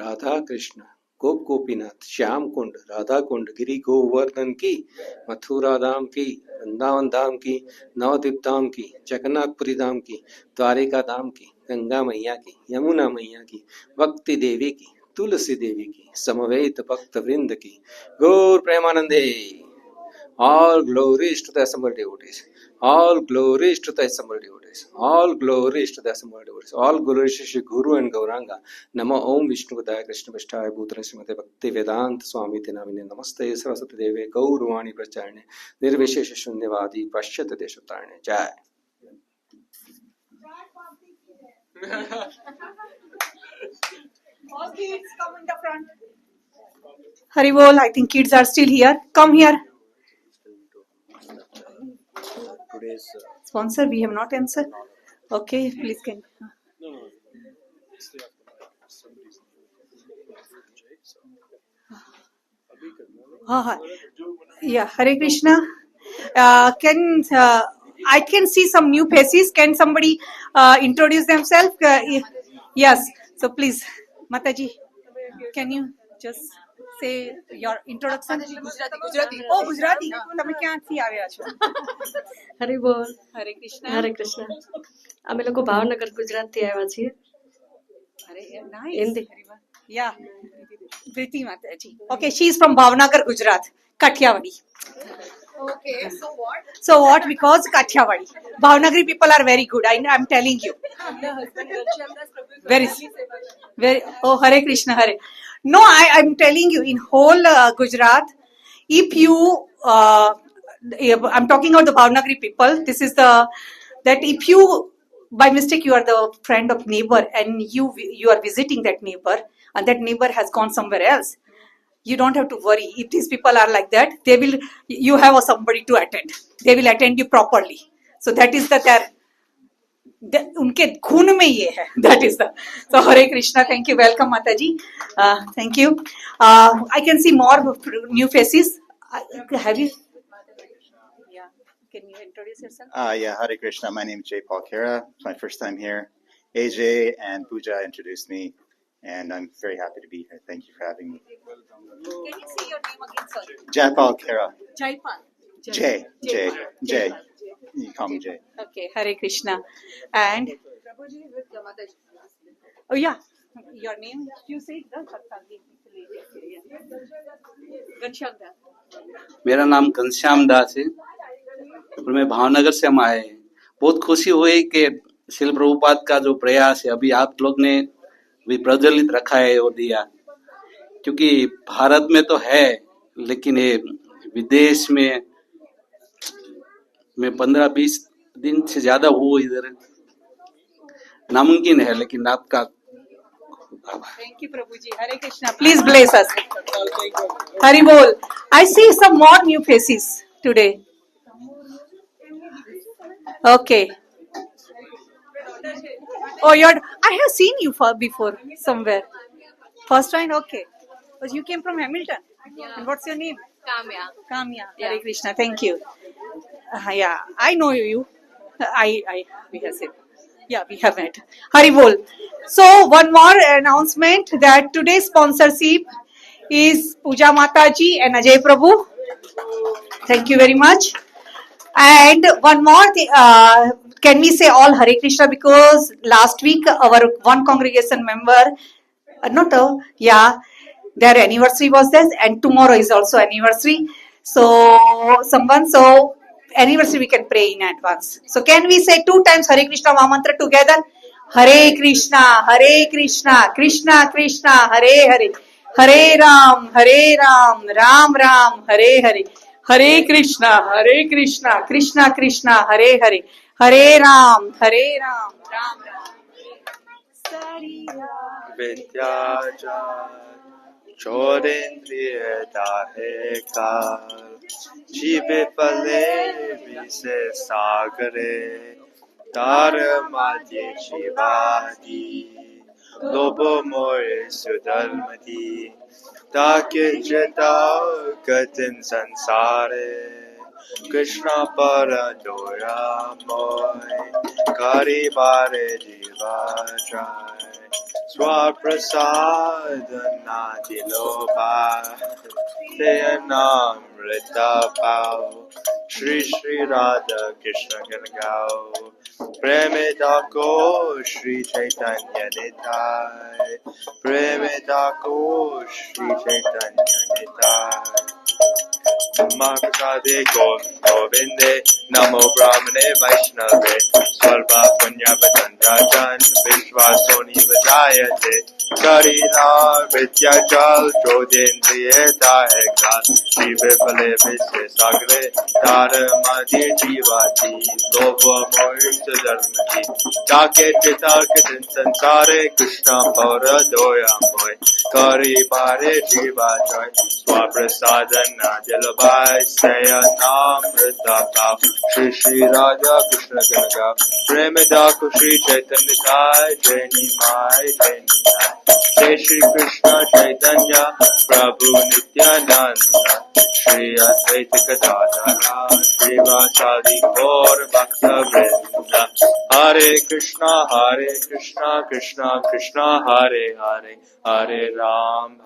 राधा कृष्ण गोप गोपीनाथ श्याम कुंड राधा कुंड गिरी गोवर्धन की. मथुरा धाम की, वृंदावन धाम की, नवद्वीप धाम की, जगन्नाथपुरी धाम की, द्वारिका धाम की, गंगा मैया की, यमुना मैया की, भक्ति देवी की, तुलसी देवी की, समवेत भक्त वृंद की. गौर प्रेमानंदे. All glories to the assembled devotees. All glories to the assembled devotees. All glories to the assembled devotees. All glories to Shri Guru and Gauranga. Namo Om Vishnu Padaya Krishna Vashtaya Bhutane Srimate Bhakti Vedanta Swami Namine Namaste Saraswati Deve Gaurvani Pracharne Nirvishesha Shunyavadi Pashyata Deshatarne. Jai. All kids come in the front. Haribol, I think kids are still here. Come here. Sponsor, we have not answered. Okay, please can. Yeah, Hare Krishna. I can see some new faces. Can somebody introduce themselves? Yes. So please, Mataji, can you just say your introduction? Gujarati. Oh, Gujarati. તમે ક્યાંથી આવ્યા છો? હરે બોલ. Hare Krishna. હરે કૃષ્ણ. અમે લોકો ભાવનગર ગુજરાતથી આવ્યા છીએ. Hare, nice. Yeah. Priti Mataji. Okay, she is from Bhavnagar, Gujarat. Kathiawadi. Okay, so what? Because Kathiawadi. Bhavnagari people are very good. I'm telling you. Very. Oh, Hare Krishna, Hare. No, I'm telling you, in whole Gujarat, if you, I'm talking about the Bhavnagari people. This is that if you, by mistake, you are the friend of neighbor and you are visiting that neighbor, and that neighbor has gone somewhere else. You don't have to worry. If these people are like that, they will. You have somebody to attend. They will attend you properly. So that is their उनके खून में ये है. That is the. So Hare Krishna. Thank you. Welcome, Mataji. Thank you. I can see more new faces. Have you? Yeah. Can you introduce yourself? Yeah, Hare Krishna. My name is Jay Paul Kara. It's my first time here. AJ and Pooja introduced me, and I'm very happy to be here. Thank you for having me. Can you say your name again, sir? Jay Paul Kara. Jaipal. Jay. You call me Jay. Okay, Hare Krishna. And oh yeah, your name? You say मेरा नाम घनश्याम दास है और मैं भावनगर से हम आए हैं. बहुत खुशी हुई कि शिल प्रभुपाद का जो प्रयास है अभी आप लोग ने भी प्रज्वलित रखा है वो दिया, क्योंकि भारत में तो है लेकिन ये विदेश में मैं 15-20 दिन से ज्यादा हूँ इधर, नामुमकिन है लेकिन आपका. Thank you, Prabhuji. Hare Krishna. Please bless us. Hari Bol. I see some more new faces today. Okay. Oh, I have seen you before somewhere. First time, okay. But you came from Hamilton. Yeah. And what's your name? Kamya. Yeah. Hare Krishna. Thank you. Yeah, I know you. We have said. Yeah, we have met. Hari Bol. So, one more announcement that today's sponsorship is Pooja Mataji and Ajay Prabhu. Thank you very much. And one more thing, can we say all Hare Krishna, because last week our one congregation member, their anniversary was this, and tomorrow is also anniversary. So anniversary we can pray in advance. So can we say 2 times Hare Krishna Mahamantra together? Hare Krishna, Krishna Krishna, Hare Hare, Hare Ram, Ram Ram, Hare Hare. Hare Krishna, Krishna Krishna, Hare Hare, Hare Ram, Ram Ram. विद्याचार चोरेन्द्रिय दाहे काल जीवे पले vice सागरे तार माजे शिवादी लोभो मोरे सुधर्मति ताके जताओ कठिन संसारे कृष्णा पर दोया मोय करी बारे जीवा जाय स्वप्रसाद नादिलोभा ते नामृता पाओ श्री राधा कृष्ण गण गाओ प्रेमे दाको श्री चैतन्य निताय प्रेमे दाको Shri Chaitanya Nitai Mahapradhe Govinde Namo Brahmane Vaishnave Swarva Punya Vajanrajan Vishwasoni Vajayate Karina Vidyajal Jodendriye Dahekal Shive Pale Vise Sagre Dharamadi Jivati Lovo Moita Dharmati Take Chitarkatin Sansare Krishna Paura Doya Moy Kari Bare Jiva Joy Swaprasadana Dilabai Saya Namrita Kav Shri Radha Krishna Ganaga Premadaku Shri Chaitanya Kai Jani Mai Jani Jai Shri Krishna Chaitanya Prabhu Nityananda Shri Advaita Gadadhara Shri Vasadi Gaur Bhakta Vrinda Hare Krishna Krishna Krishna Hare Hare Hare Ram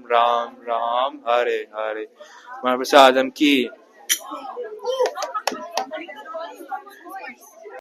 Ram Ram Hare Hare Mahaprasadam ki